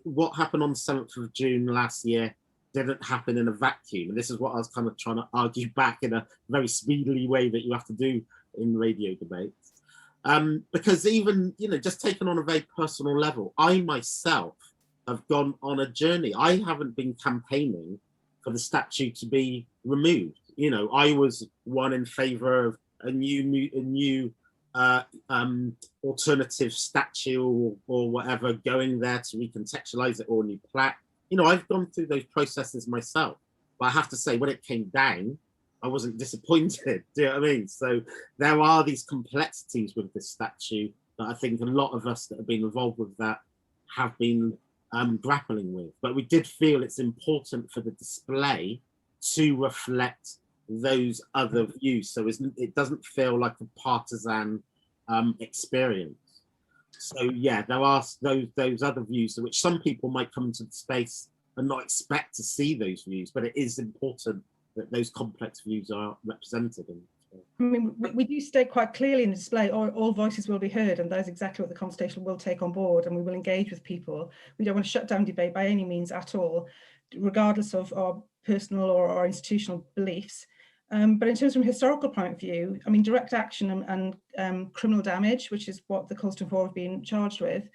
What happened on the 7th of June last year didn't happen in a vacuum. And this is what I was kind of trying to argue back in a very speedily way that you have to do in radio debates. Because even, just taken on a very personal level, I myself have gone on a journey. I haven't been campaigning for the statue to be removed. I was one in favour of a new alternative statue or whatever going there to recontextualize it, or a new plaque. You know, I've gone through those processes myself, but I have to say, when it came down, I wasn't disappointed. Do you know what I mean? So there are these complexities with this statue that I think a lot of us that have been involved with that have been grappling with. But we did feel it's important for the display to reflect those other views, so it doesn't feel like a partisan experience. So yeah, there are those other views which some people might come into the space and not expect to see those views, but it is important that those complex views are represented. I mean, we do state quite clearly in the display, all voices will be heard, and that is exactly what the consultation will take on board, and we will engage with people. We don't want to shut down debate by any means at all, regardless of our personal or our institutional beliefs. But in terms from a historical point of view, I mean, direct action and criminal damage, which is what the Colston 4 have been charged with,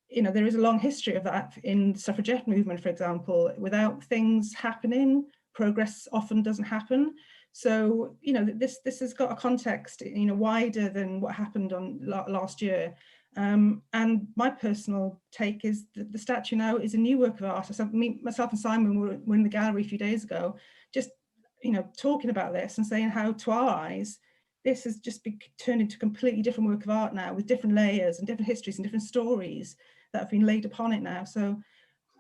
you know, there is a long history of that in the suffragette movement, for example. Without things happening, progress often doesn't happen. So, you know, this has got a context, you know, wider than what happened on last year. And my personal take is that the statue now is a new work of art. So myself and Simon were in the gallery a few days ago, just, you know, talking about this and saying how, to our eyes, this has just been turned into a completely different work of art now, with different layers and different histories and different stories that have been laid upon it now. So,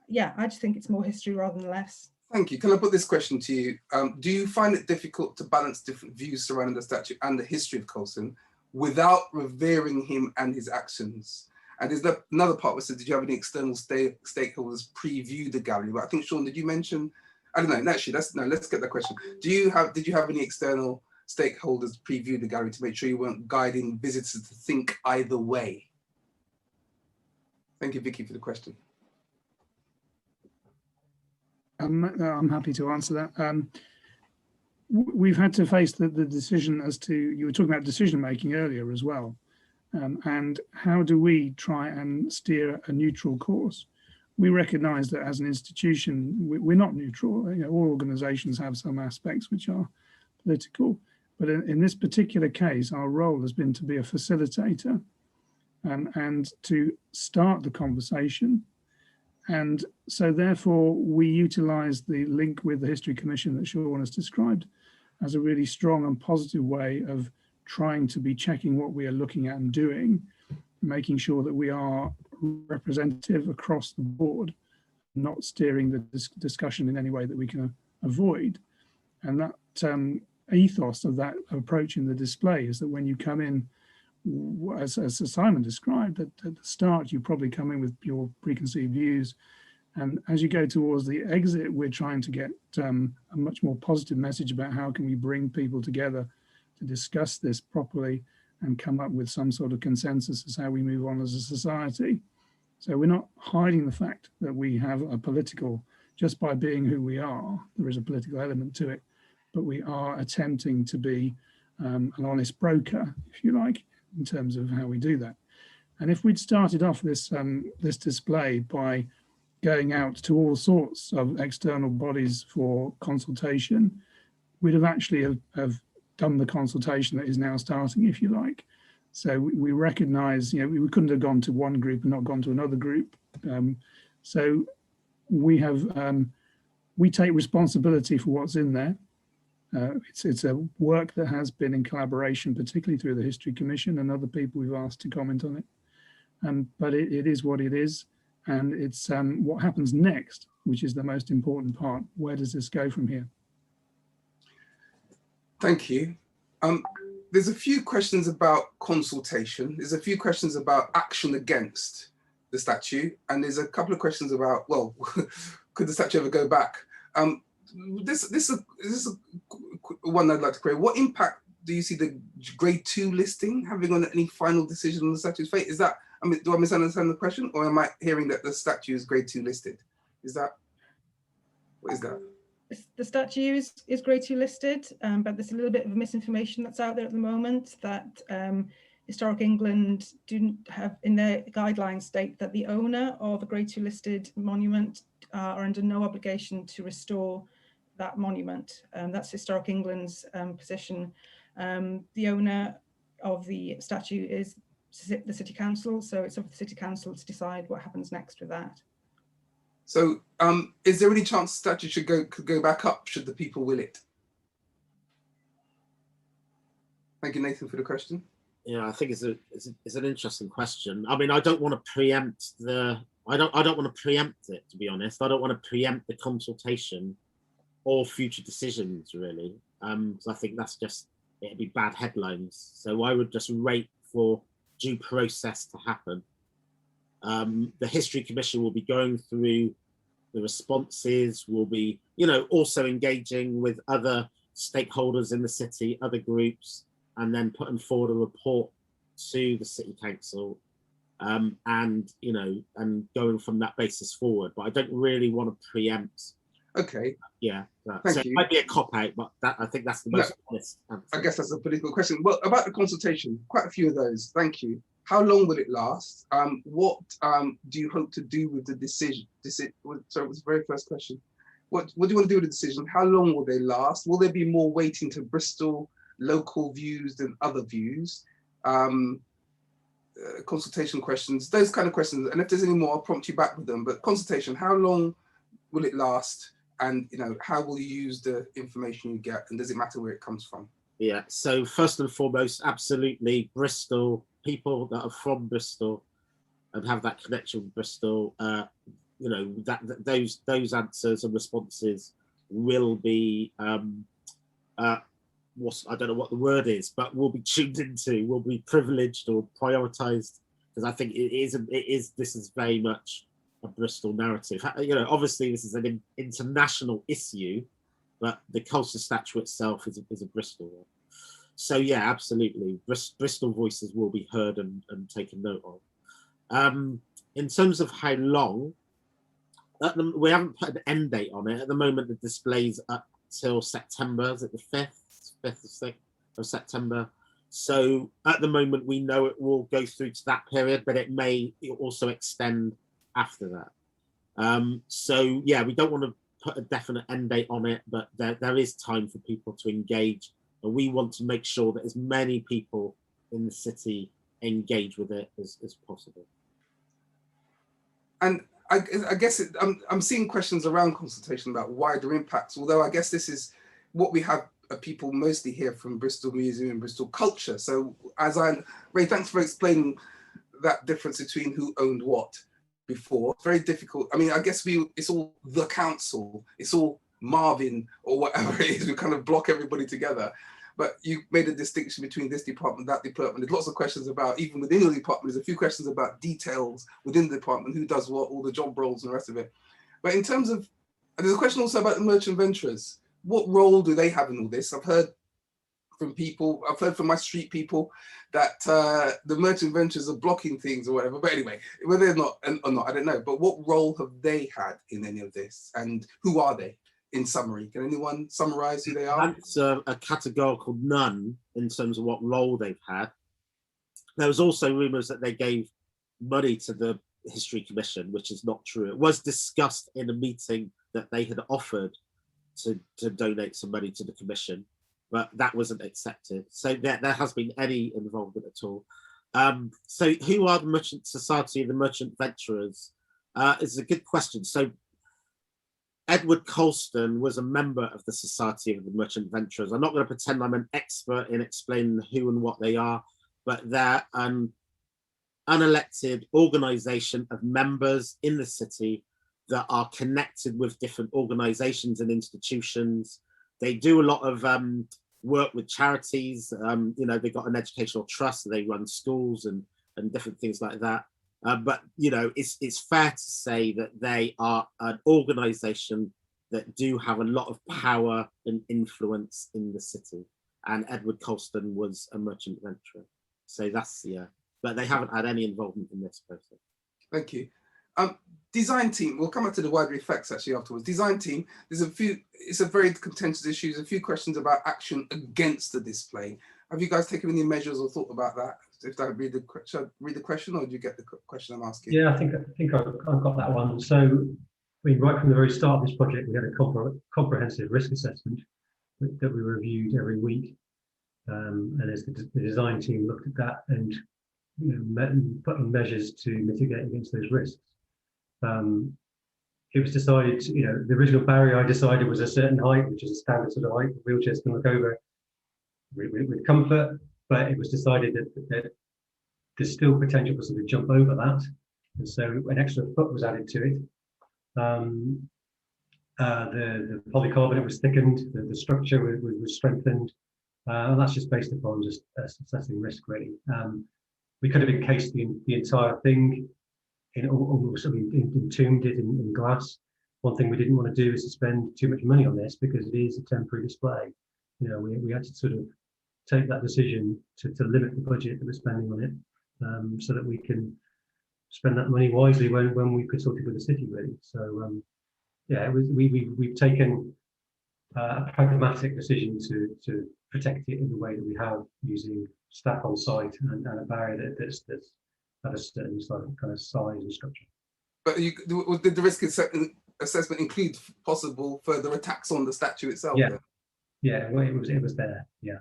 yeah, I just think it's more history rather than less. Thank you. Can I put this question to you? Do you find it difficult to balance different views surrounding the statue and the history of Colston without revering him and his actions? And there's another part where it says, did you have any external stakeholders preview the gallery? But I think, Shawn, did you mention, I don't know, actually, let's get that question. Did you have any external stakeholders preview the gallery to make sure you weren't guiding visitors to think either way? Thank you, Vicky, for the question. I'm happy to answer that. We've had to face the decision as to, you were talking about decision making earlier as well, and how do we try and steer a neutral course? We recognise that as an institution, we're not neutral. You know, all organisations have some aspects which are political, but in this particular case, our role has been to be a facilitator and to start the conversation. And so therefore we utilise the link with the History Commission that Shawn has described as a really strong and positive way of trying to be checking what we are looking at and doing, making sure that we are representative across the board, not steering the discussion in any way that we can avoid. And that ethos of that approach in the display is that when you come in, as Simon described, at the start, you probably come in with your preconceived views. And as you go towards the exit, we're trying to get a much more positive message about how can we bring people together to discuss this properly and come up with some sort of consensus as how we move on as a society. So we're not hiding the fact that we have a political, just by being who we are, there is a political element to it, but we are attempting to be an honest broker, if you like, in terms of how we do that. And if we'd started off this this display by going out to all sorts of external bodies for consultation, we'd have actually have done the consultation that is now starting, if you like. So we recognise, you know, we couldn't have gone to one group and not gone to another group. So we have we take responsibility for what's in there. It's a work that has been in collaboration, particularly through the History Commission and other people we've asked to comment on it. But it is what it is, and it's what happens next, which is the most important part. Where does this go from here? Thank you. There's a few questions about consultation. There's a few questions about action against the statue, and there's a couple of questions about, well, could the statue ever go back? This is one I'd like to create. What impact do you see the grade 2 listing having on any final decision on the statue's fate? Is that, I mean, do I misunderstand the question, or am I hearing that the statue is grade 2 listed? Is that, what is that? The statue is grade 2 listed, but there's a little bit of misinformation that's out there at the moment that Historic England do have in their guidelines state that the owner of a grade 2 listed monument are under no obligation to restore that monument. That's Historic England's position. The owner of the statue is the City Council, so it's up to the City Council to decide what happens next with that. So is there any chance the statue could go back up should the people will it? Thank you, Nathan, for the question. Yeah, I think it's an interesting question. I mean, I don't want to preempt I don't want to preempt it, to be honest. I don't want to preempt the consultation or future decisions, really. So I think it'd be bad headlines. So I would just wait for due process to happen. The History Commission will be going through the responses, will be, also engaging with other stakeholders in the city, other groups, and then putting forward a report to the City Council, and going from that basis forward. But I don't really want to preempt. Okay. Yeah. Thank you. It might be a cop-out, but I think that's the most honest answer. I guess that's a political question. Well, about the consultation, quite a few of those. Thank you. How long will it last? What do you hope to do with the decision? Sorry, it was the very first question. What do you want to do with the decision? How long will they last? Will there be more weighting to Bristol local views than other views? Consultation questions, those kind of questions. And if there's any more, I'll prompt you back with them. But consultation, how long will it last? And how will you use the information you get? And does it matter where it comes from? Yeah. So first and foremost, absolutely, Bristol, people that are from Bristol and have that connection with Bristol, those answers and responses will be I don't know what the word is, but will be tuned into, will be privileged or prioritised, because I think this is very much a Bristol narrative. Obviously this is an international issue, but the Colston statue itself is a Bristol one. So yeah, absolutely, Bristol voices will be heard and taken note of. In terms of how long, we haven't put an end date on it. At the moment, the display's up till September. Is it the 5th or 6th of September? So at the moment, we know it will go through to that period, but it may also extend after that. So yeah, we don't want to put a definite end date on it, but there is time for people to engage, and we want to make sure that as many people in the city engage with it as possible. And I guess I'm seeing questions around consultation about wider impacts, although I guess this is what we have people mostly here from Bristol Museum and Bristol Culture. So Ray, thanks for explaining that difference between who owned what before. It's very difficult. I mean, I guess it's all the council, it's all Marvin or whatever it is, we kind of block everybody together. But you made a distinction between this department, that department. There's lots of questions about, even within the department, there's a few questions about details within the department, who does what, all the job roles and the rest of it. But in terms of, there's a question also about the merchant venturers. What role do they have in all this? I've heard from my street people that the merchant venturers are blocking things or whatever. But anyway, whether they're not or not, I don't know. But what role have they had in any of this? And who are they? In summary, can anyone summarize who they are? That's a categorical none in terms of what role they've had. There was also rumours that they gave money to the History Commission, which is not true. It was discussed in a meeting that they had offered to donate some money to the Commission, but that wasn't accepted. So there has been any involvement at all. So who are the Merchant Society and the Merchant Venturers? Is a good question. So Edward Colston was a member of the Society of the Merchant Venturers. I'm not going to pretend I'm an expert in explaining who and what they are, but they're an unelected organisation of members in the city that are connected with different organisations and institutions. They do a lot of work with charities. They've got an educational trust, so they run schools and different things like that. But it's fair to say that they are an organisation that do have a lot of power and influence in the city. And Edward Colston was a merchant venturer. So that's, yeah. But they haven't had any involvement in this process. Thank you. Design team, we'll come up to the wider effects actually afterwards. Design team, it's a very contentious issue. There's a few questions about action against the display. Have you guys taken any measures or thought about that? Should I read the question, or do you get the question I'm asking? Yeah, I think I've got that one. So, I mean, right from the very start of this project, we had a comprehensive risk assessment that we reviewed every week. And as the design team looked at that and put in measures to mitigate against those risks, it was decided, the original barrier I decided was a certain height, which is a standard sort of height wheelchairs can look over with comfort, but it was decided that there's still potential for something to jump over that. And so an extra foot was added to it. The polycarbonate was thickened, the structure was strengthened, and that's just based upon just assessing risk, really. We could have encased the entire thing entombed it in glass. One thing we didn't want to do is to spend too much money on this because it is a temporary display. We had to sort of take that decision to limit the budget that we're spending on it, so that we can spend that money wisely when we consulted with the city, really. So yeah, we've taken a pragmatic decision to protect it in the way that we have, using staff on site and a barrier that's at a certain kind of size and structure. But did the risk assessment include possible further attacks on the statue itself? Yeah, yeah, well, it was there, yeah,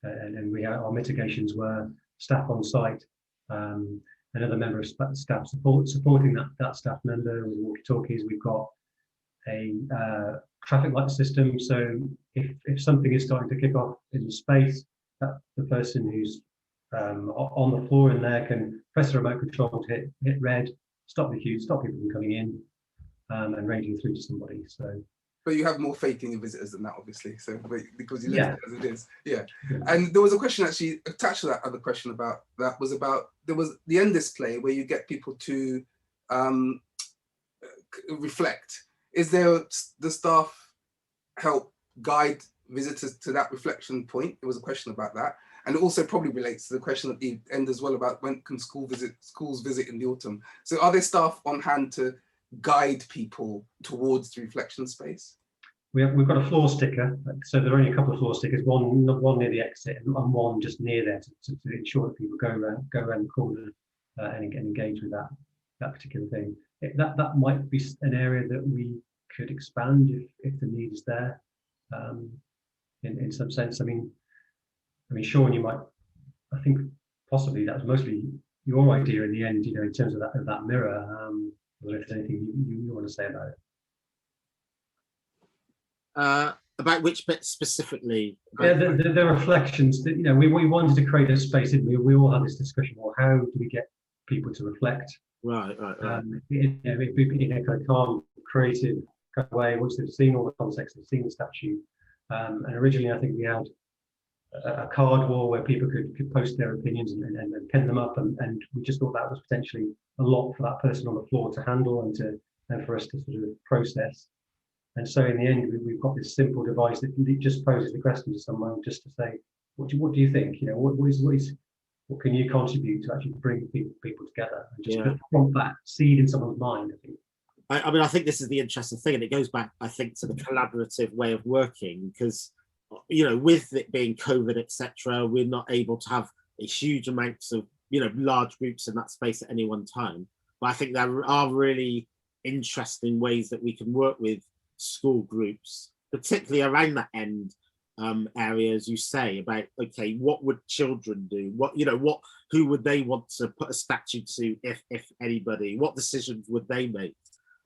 and we our mitigations were staff on site, another member of staff supporting that staff member with walkie-talkies. We've got a traffic light system, so if something is starting to kick off in the space, that the person who's on the floor in there can press the remote control to hit red, stop the queue, stop people from coming in, and ranging through to somebody. So, but you have more faith in your visitors than that, obviously. So because you live it as it is, yeah. Yeah. And there was a question actually attached to that other question about that was about there was the end display where you get people to reflect. Is there the staff help guide visitors to that reflection point? There was a question about that. And it also probably relates to the question at the end as well about when can schools visit in the autumn. So are there staff on hand to guide people towards the reflection space? We've got a floor sticker. So there are only a couple of floor stickers, one near the exit and one just near there to ensure that people go around the corner and engage with that particular thing. That might be an area that we could expand if the need is there, in some sense. I mean, Shawn, I think possibly that was mostly your idea in the end, in terms of that mirror. I don't know if there's anything you want to say about it. About which bit specifically? Yeah, the reflections that, we wanted to create a space, didn't we? We all had this discussion, well, how do we get people to reflect? Right. In a kind of calm, creative kind of way, once they've seen all the context, they've seen the statue. And originally, I think we had a card wall where people could post their opinions and pin them up, and we just thought that was potentially a lot for that person on the floor to handle and for us to sort of process. And so in the end, we've got this simple device that just poses the question to someone, just to say, what do you think? What can you contribute to actually bring people together, and just prompt that seed in someone's mind, I think. I think this is the interesting thing, and it goes back, I think, to the collaborative way of working, because with it being COVID, etc., we're not able to have a huge amounts of large groups in that space at any one time. But I think there are really interesting ways that we can work with school groups, particularly around that end area, as you say, about, okay, what would children do? Who would they want to put a statue to, if anybody? What decisions would they make?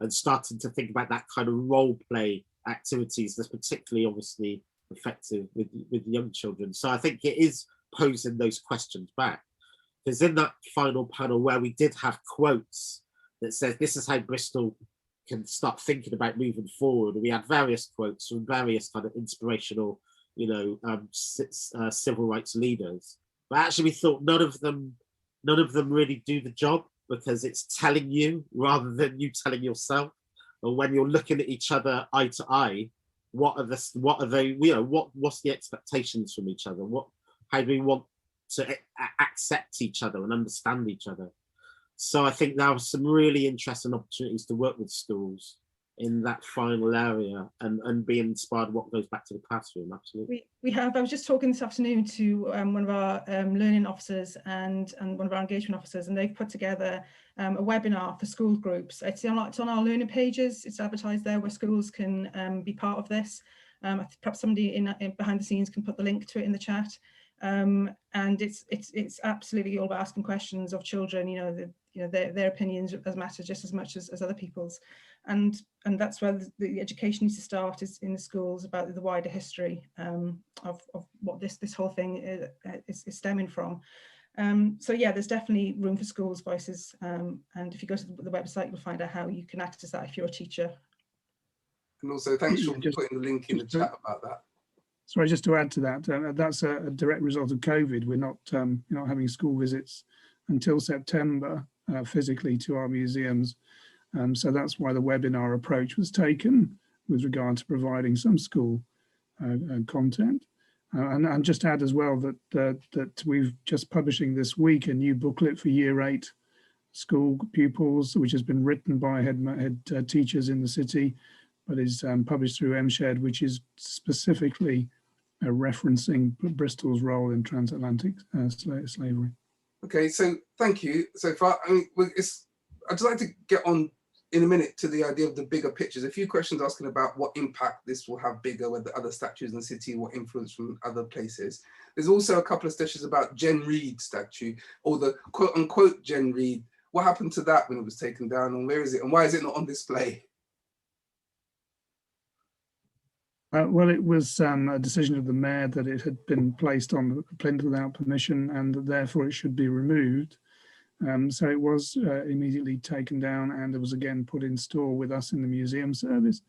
And starting to think about that kind of role play activities that's particularly obviously effective with young children. So I think it is posing those questions back, because in that final panel where we did have quotes that says this is how Bristol can start thinking about moving forward, and we had various quotes from various kind of inspirational civil rights leaders, but actually we thought none of them really do the job, because it's telling you rather than you telling yourself. Or when you're looking at each other eye to eye, what's the expectations from each other? How do we want to accept each other and understand each other? So I think there are some really interesting opportunities to work with schools in that final area and be inspired what goes back to the classroom. Absolutely. We have, I was just talking this afternoon to one of our learning officers and one of our engagement officers, and they've put together a webinar for school groups. It's on our learning pages, it's advertised there, where schools can be part of this. Perhaps somebody in behind the scenes can put the link to it in the chat. And it's absolutely all about asking questions of children, their opinions as matter just as much as other people's. And that's where the education needs to start, is in the schools, about the wider history of what this whole thing is stemming from. So yeah, there's definitely room for schools' voices. And if you go to the website, you'll find out how you can access that if you're a teacher. And also, thanks, Shawn, for Just- putting the link in the chat about that. Sorry, just to add to that, that's a direct result of COVID. We're not having school visits until September physically to our museums. So that's why the webinar approach was taken with regard to providing some school content. And just add as well that we've just publishing this week a new booklet for Year 8 school pupils, which has been written by head teachers in the city, but is published through An MShed, which is specifically referencing Bristol's role in transatlantic slavery. Okay, so thank you so far. I mean, I'd just like to get on in a minute to the idea of the bigger pictures. A few questions asking about what impact this will have bigger with the other statues in the city, what influence from other places. There's also a couple of statues about Jen Reid statue, or the quote unquote Jen Reid. What happened to that when it was taken down, and where is it, and why is it not on display? Well, it was a decision of the mayor that it had been placed on the plinth without permission, and that therefore it should be removed. So it was immediately taken down, and it was again put in store with us in the museum service.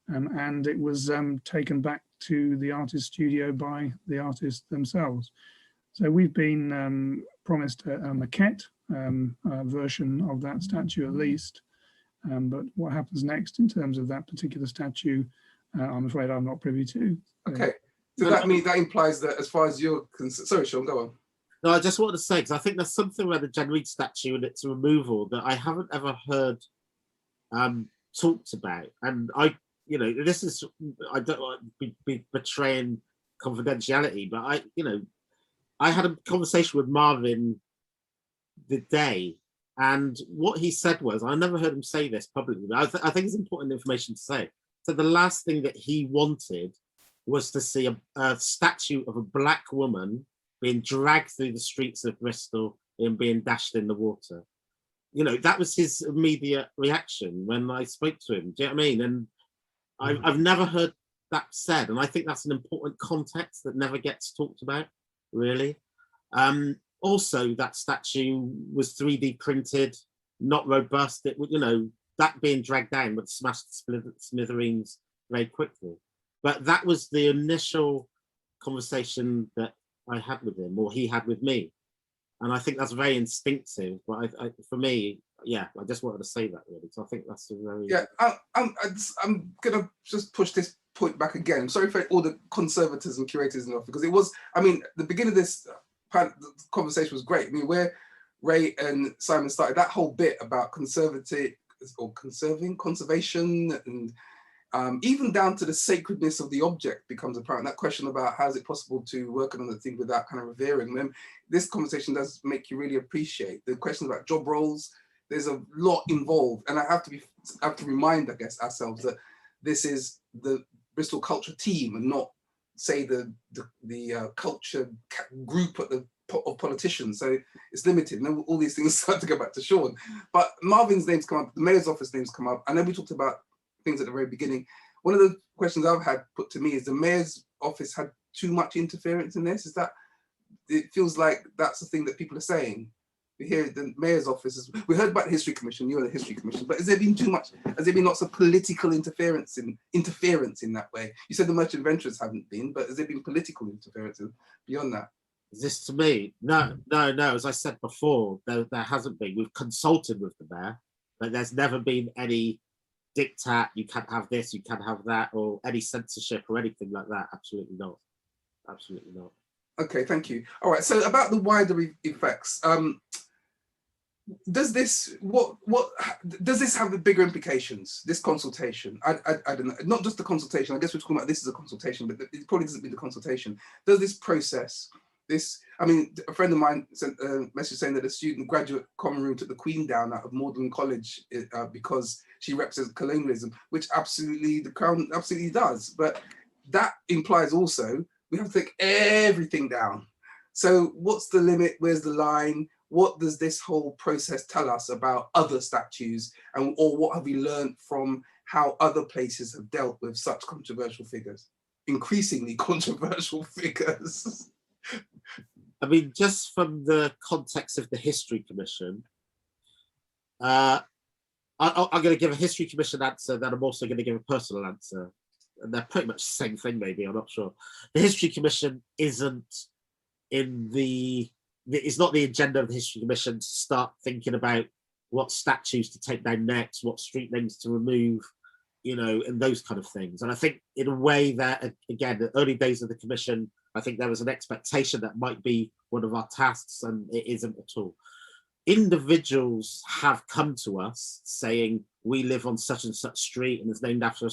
And it was taken back to the artist studio by the artists themselves. So we've been promised a maquette version of that statue at least. But what happens next in terms of that particular statue, I'm afraid I'm not privy to. Okay, so that implies that as far as you're concerned, sorry, Shawn, go on. No, I just wanted to say, because I think there's something about the Jen Reid statue and its removal that I haven't ever heard talked about. And I don't want to be betraying confidentiality, but I had a conversation with Marvin the day, and what he said was, I never heard him say this publicly, but I think it's important information to say. So the last thing that he wanted was to see a statue of a black woman being dragged through the streets of Bristol and being dashed in the water. That was his immediate reaction when I spoke to him. Do you know what I mean? And I've never heard that said, and I think that's an important context that never gets talked about, really. Also, that statue was 3D printed, not robust. It would, that being dragged down would smash the smithereens very quickly. But that was the initial conversation that I had with him, or he had with me. And I think that's very instinctive. But for me, yeah, I just wanted to say that, really. So I think that's a very... Yeah, I'm going to just push this point back again. I'm sorry for all the conservatism curators and all, because it was, the beginning of this conversation was great. Where Ray and Simon started, that whole bit about conservation, and even down to the sacredness of the object becomes apparent. That question about how is it possible to work on the thing without kind of revering them. This conversation does make you really appreciate the question about job roles. There's a lot involved, and I have to remind, I guess, ourselves that this is the Bristol culture team and not, say, the culture group of politicians. So it's limited, and all these things start to go back to Shawn. But Marvin's names come up, the mayor's office names come up, and then we talked about things at the very beginning. One of the questions I've had put to me is the mayor's office had too much interference in this. Is that, it feels like that's the thing that people are saying. We hear the mayor's office, we heard about the history commission, you're the history commission, but has there been too much, has there been lots of political interference in that way? You said the merchant ventures haven't been, but has there been political interference beyond that? Is this to me? No. As I said before, there hasn't been. We've consulted with the mayor, but there's never been any diktat, you can't have this, you can't have that, or any censorship or anything like that. Absolutely not. Absolutely not. Okay, thank you. All right, so about the wider effects, does this have the bigger implications, this consultation? I don't know, not just the consultation, I guess we're talking about this as a consultation, but it probably doesn't mean the consultation. Does this process, a friend of mine sent a message saying that a student graduate common room took the Queen down out of Magdalen College because she represents colonialism, which absolutely the Crown absolutely does. But that implies also we have to take everything down. So what's the limit? Where's the line? What does this whole process tell us about other statues, and or what have we learned from how other places have dealt with such controversial figures, increasingly controversial figures? I mean, just from the context of the History Commission, I'm going to give a History Commission answer, then I'm also going to give a personal answer. And they're pretty much the same thing, maybe, I'm not sure. The History Commission isn't in the, it's not the agenda of the History Commission to start thinking about what statues to take down next, what street names to remove, you know, and those kind of things. And I think in a way that, again, the early days of the Commission, I think there was an expectation that might be one of our tasks, and it isn't at all. Individuals have come to us saying, we live on such and such street and it's named after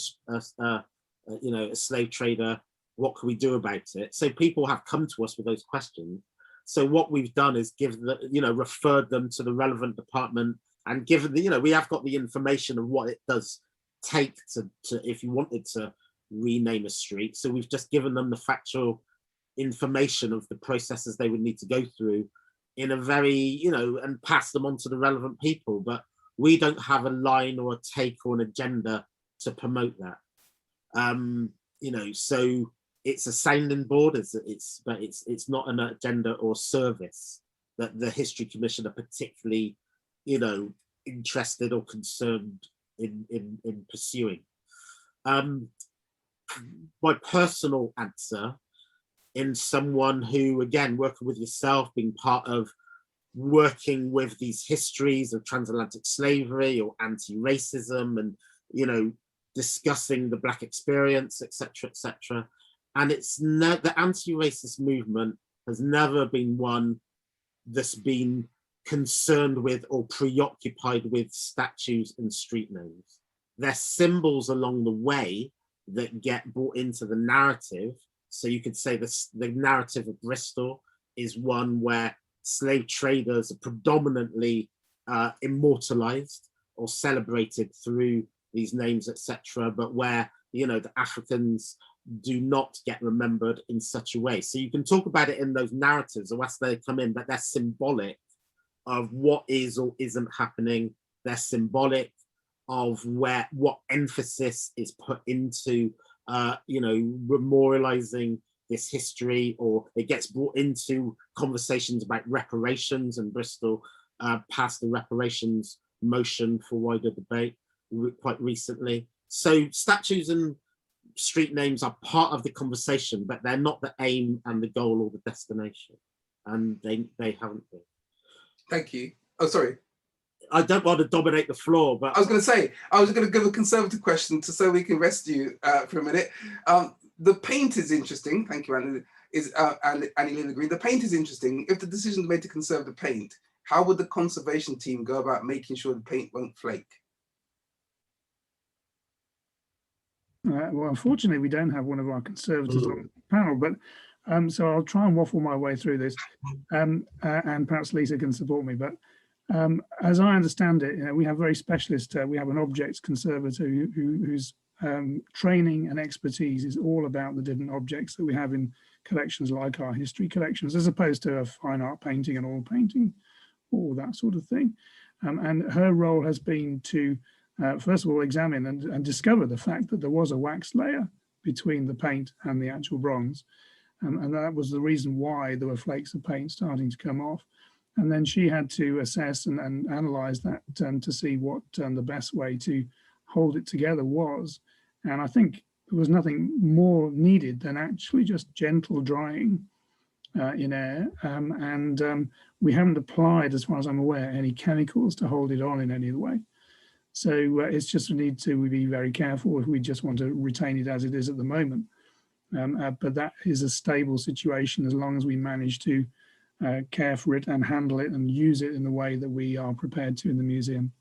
you know, a slave trader. What can we do about it? So people have come to us with those questions. So what we've done is give the, you know, referred them to the relevant department and given the, you know, we have got the information of what it does take to if you wanted to rename a street. So we've just given them the factual information of the processes they would need to go through in a very, you know, and pass them on to the relevant people. But we don't have a line or a take or an agenda to promote that. You know, so it's a sounding board, but it's not an agenda or service that the History Commission are particularly, you know, interested or concerned in pursuing. My personal answer, in someone who, again, working with yourself, being part of working with these histories of transatlantic slavery or anti-racism, and, you know, discussing the Black experience, etc., etc. And it's the anti-racist movement has never been one that's been concerned with or preoccupied with statues and street names. They're symbols along the way that get brought into the narrative. So you could say the narrative of Bristol is one where slave traders are predominantly immortalized or celebrated through these names, etc., but where, you know, the Africans do not get remembered in such a way. So you can talk about it in those narratives or as they come in, but they're symbolic of what is or isn't happening. They're symbolic of what emphasis is put into, you know, memorializing this history, or it gets brought into conversations about reparations, and Bristol passed the reparations motion for wider debate quite recently. So statues and street names are part of the conversation, but they're not the aim and the goal or the destination, and they haven't been. Thank you. Oh, sorry. I don't want to dominate the floor, but I was going to say, I was going to give a conservative question so we can rest you for a minute. The paint is interesting. Thank you, Annie. Annie Lynn Green. The paint is interesting. If the decision is made to conserve the paint, how would the conservation team go about making sure the paint won't flake? Well, unfortunately, we don't have one of our conservators on the panel, but so I'll try and waffle my way through this, and perhaps Lisa can support me. But as I understand it, you know, we have very specialist. We have an objects conservator whose training and expertise is all about the different objects that we have in collections, like our history collections, as opposed to a fine art painting and oil painting, all that sort of thing. And her role has been to first of all, examine and discover the fact that there was a wax layer between the paint and the actual bronze. And that was the reason why there were flakes of paint starting to come off. And then she had to assess and analyze that to see what the best way to hold it together was. And I think there was nothing more needed than actually just gentle drying in air. We haven't applied, as far as I'm aware, any chemicals to hold it on in any way. So it's just we need to be very careful if we just want to retain it as it is at the moment. But that is a stable situation as long as we manage to care for it and handle it and use it in the way that we are prepared to in the museum.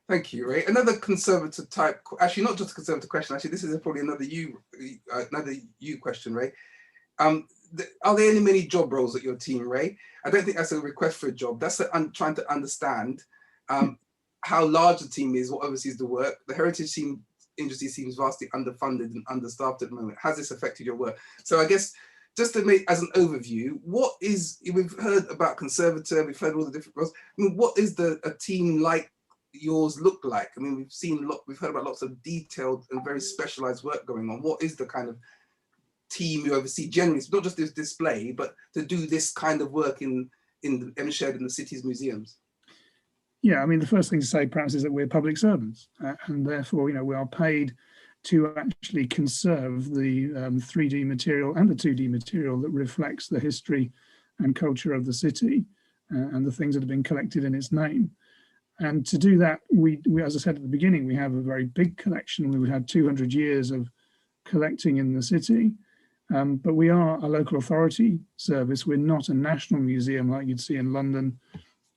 Thank you, Ray. Another conservative type, actually not just a conservative question, actually this is probably another you question, Ray. Are there many job roles at your team, Ray? I don't think that's a request for a job. That's trying to understand how large the team is, what oversees the work. The heritage industry seems vastly underfunded and understaffed at the moment. Has this affected your work? So I guess just to make as an overview, what is, we've heard about conservator, we've heard all the different roles. I mean, what is a team like yours look like? I mean, we've heard about lots of detailed and very specialized work going on. What is the kind of team you oversee generally? It's not just this display, but to do this kind of work in the MShed and the city's museums. Yeah, I mean, the first thing to say perhaps is that we're public servants, and therefore, you know, we are paid to actually conserve the 3D material and the 2D material that reflects the history and culture of the city and the things that have been collected in its name. And to do that, we, as I said at the beginning, we have a very big collection. We had 200 years of collecting in the city, but we are a local authority service. We're not a national museum like you'd see in London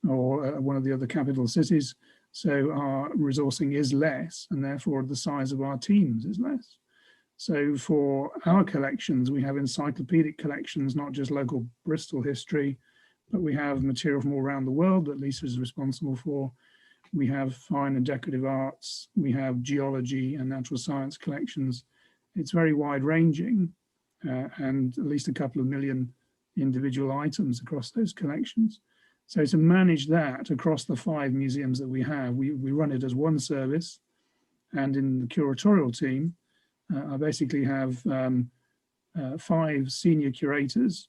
or one of the other capital cities. So our resourcing is less, and therefore the size of our teams is less. So for our collections, we have encyclopedic collections, not just local Bristol history, but we have material from all around the world that Lisa is responsible for. We have fine and decorative arts, we have geology and natural science collections. It's very wide ranging, and at least a couple of million individual items across those collections. So to manage that across the 5 museums that we have, we run it as one service. And in the curatorial team, I basically have 5 senior curators,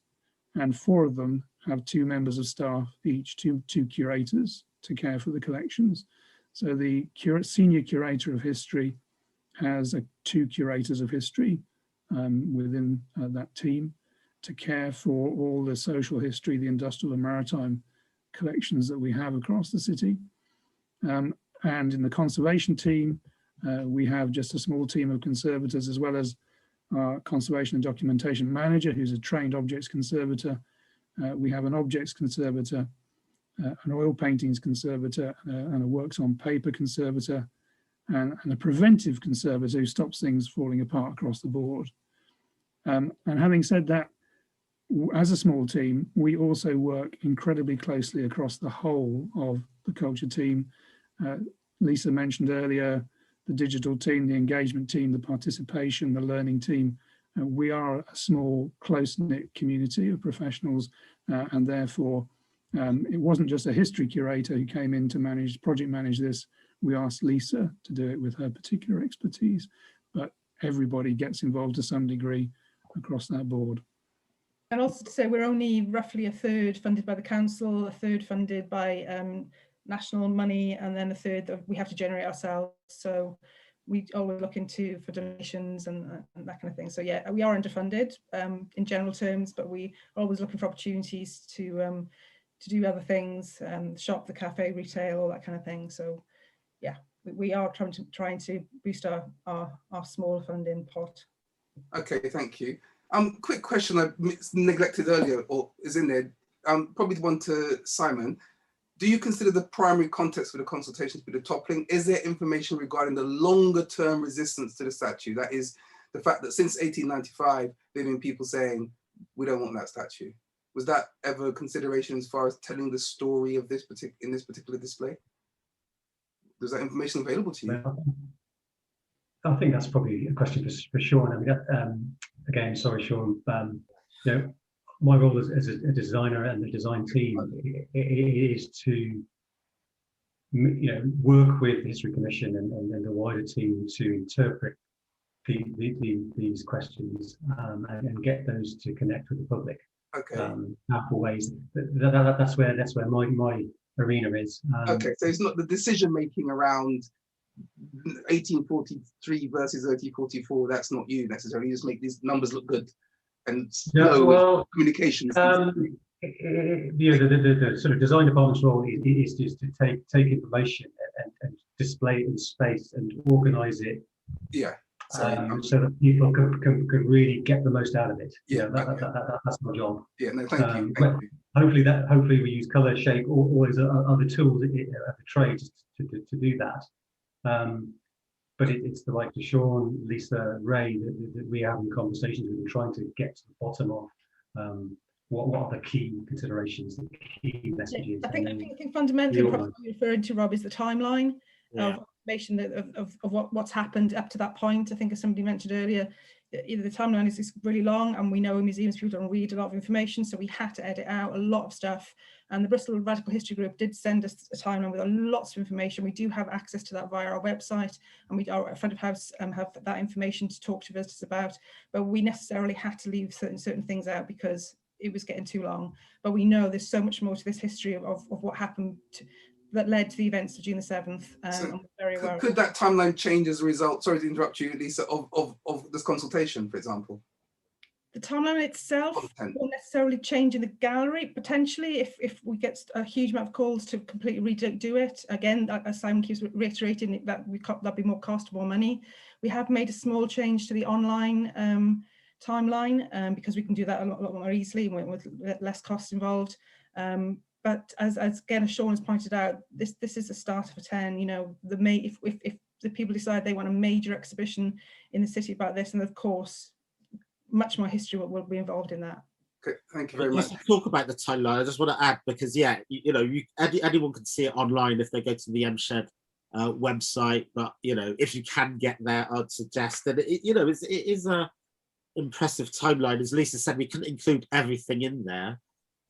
and 4 of them have 2 members of staff each, two curators to care for the collections. So the senior curator of history has 2 curators of history within that team to care for all the social history, the industrial and maritime collections that we have across the city. And in the conservation team, we have just a small team of conservators, as well as our conservation and documentation manager, who's a trained objects conservator. We have an objects conservator, an oil paintings conservator, and a works on paper conservator, and a preventive conservator who stops things falling apart across the board. And having said that, as a small team, we also work incredibly closely across the whole of the culture team. Lisa mentioned earlier the digital team, the engagement team, the participation, the learning team. We are a small, close-knit community of professionals, and therefore it wasn't just a history curator who came in to project manage this. We asked Lisa to do it with her particular expertise, but everybody gets involved to some degree across that board. And also to say we're only roughly a third funded by the council, a third funded by national money, and then a third that we have to generate ourselves. So we always look for donations and that kind of thing. So yeah, we are underfunded in general terms, but we are always looking for opportunities to do other things, shop, the cafe, retail, all that kind of thing. So yeah, we are trying to boost our small funding pot. Okay, thank you. Quick question I neglected earlier, or is in there, probably the one to Simon. Do you consider the primary context for the consultations to be the toppling? Is there information regarding the longer term resistance to the statue? That is the fact that since 1895, there have been people saying, we don't want that statue. Was that ever a consideration as far as telling the story of this in this particular display? Was that information available to you? Well, I think that's probably a question for Shawn. I mean, again, sorry, Shawn. You know, my role as a designer and the design team is to, work with the History Commission and the wider team to interpret these questions and get those to connect with the public. Okay. Powerful ways. That's where my arena is. Okay, so it's not the decision making around 1843 versus 1844. That's not you necessarily. You just make these numbers look good and communications. The sort of design department's role is just to take information and display it in space and organise it. Yeah. So that people can really get the most out of it. Yeah, that's my job. Yeah, no, thank you. Thank you. Hopefully we use colour, shape, all those other tools at the trade to do that. But it's the like to Shawn, Lisa, Ray that we have in conversations with, trying to get to the bottom of what are the key considerations, the key messages. I think fundamentally what you're referring to, Rob, is the timeline of information of what's happened up to that point. I think, as somebody mentioned earlier, the timeline is really long, and we know museums people don't read a lot of information, so we had to edit out a lot of stuff. And the Bristol Radical History Group did send us a timeline with lots of information. We do have access to that via our website, and our front of house have that information to talk to visitors about, but we necessarily had to leave certain things out because it was getting too long. But we know there's so much more to this history of what happened that led to the events of June the 7th. So and we're very aware could that timeline change as a result, sorry to interrupt you, Lisa, of this consultation, for example? The timeline itself Content. won't necessarily change in the gallery, potentially, if we get a huge amount of calls to completely redo it. Again, as Simon keeps reiterating, that'd be more cost, more money. We have made a small change to the online timeline because we can do that a lot more easily with less costs involved. But as again, as Shawn has pointed out, this is the start of a 10. You know, if the people decide they want a major exhibition in the city about this, and of course, much more history will be involved in that. Okay, thank you very much. Just to talk about the timeline, I just want to add, because yeah, anyone can see it online if they go to the MShed website. But if you can get there, I'd suggest that it is a impressive timeline. As Lisa said, we couldn't include everything in there.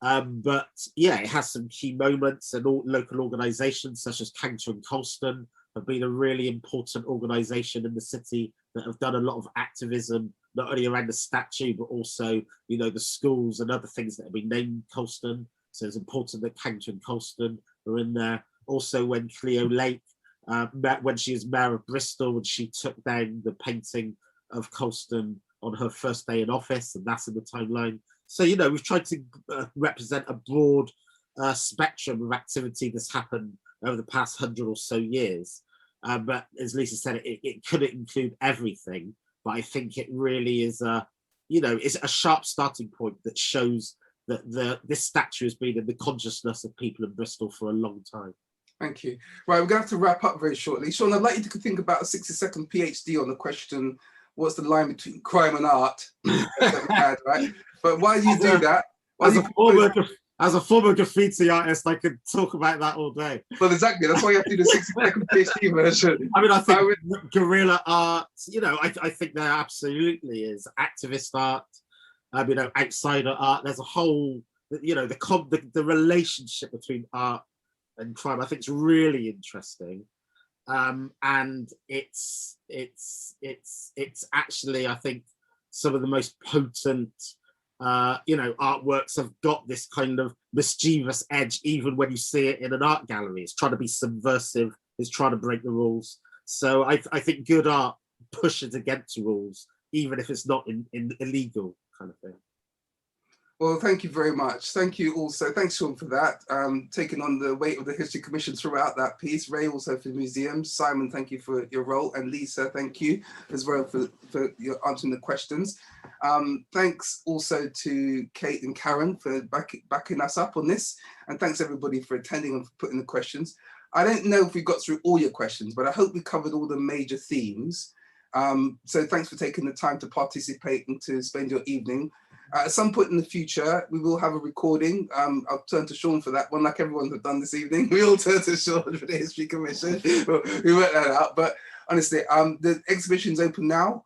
But yeah, it has some key moments, and all local organisations such as Counter and Colston have been a really important organisation in the city that have done a lot of activism, not only around the statue, but also, the schools and other things that have been named Colston. So it's important that Counter and Colston are in there. Also, when Cleo Lake, when she was Mayor of Bristol, and she took down the painting of Colston on her first day in office, and that's in the timeline. So, we've tried to represent a broad spectrum of activity that's happened over the past 100 or so years. But as Lisa said, it couldn't include everything. But I think it really is it's a sharp starting point that shows that this statue has been in the consciousness of people in Bristol for a long time. Thank you. Right, we're going to have to wrap up very shortly. Shawn, I'd like you to think about a 60-second PhD on the question, what's the line between crime and art? Right? But why do you do that? As a former graffiti artist, I could talk about that all day. Well, exactly. That's why you have to do the 60-second PhD version. I mean, I think guerrilla art, I think there absolutely is activist art, outsider art. There's a whole, the relationship between art and crime, I think is really interesting. And it's actually, I think, some of the most potent artworks have got this kind of mischievous edge, even when you see it in an art gallery. It's trying to be subversive, it's trying to break the rules. So I think good art pushes against rules, even if it's not in illegal kind of thing. Well, thank you very much. Thank you also. Thanks, Shawn, for that. Taking on the weight of the History Commission throughout that piece. Ray, also for the museums. Simon, thank you for your role. And Lisa, thank you as well for your answering the questions. Thanks also to Kate and Karen for backing us up on this. And thanks everybody for attending and for putting the questions. I don't know if we got through all your questions, but I hope we covered all the major themes. So thanks for taking the time to participate and to spend your evening. At some point in the future, we will have a recording. I'll turn to Shawn for that one, like everyone has done this evening. We all turn to Shawn for the History Commission. We worked that out. But honestly, the exhibition's open now.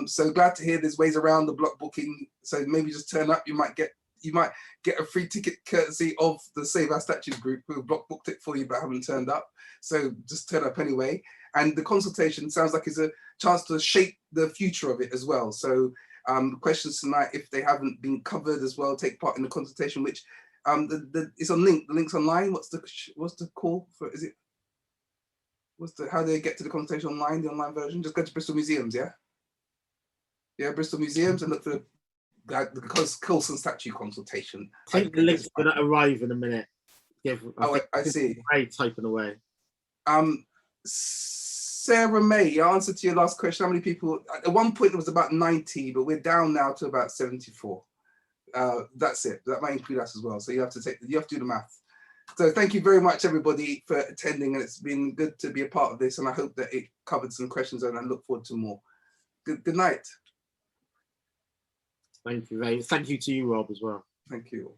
So glad to hear there's ways around the block booking. So maybe just turn up. You might get a free ticket courtesy of the Save Our Statues group who block booked it for you but haven't turned up. So just turn up anyway. And the consultation sounds like it's a chance to shape the future of it as well. So questions tonight, if they haven't been covered as well, take part in the consultation, which it's on link. The link's online. What's the call for? Is it? How do they get to the consultation online? The online version? Just go to Bristol Museums, yeah. Yeah, Bristol Museums, and look for the Colston statue consultation. I think the link's going to arrive in a minute. Yeah, I see. Ray typing away. Sarah May, your answer to your last question, how many people? At one point it was about 90, but we're down now to about 74. That's it. That might include us as well. So you have to do the math. So thank you very much, everybody, for attending, and it's been good to be a part of this. And I hope that it covered some questions, and I look forward to more. Good night. Thank you, Ray. Thank you to you, Rob, as well. Thank you.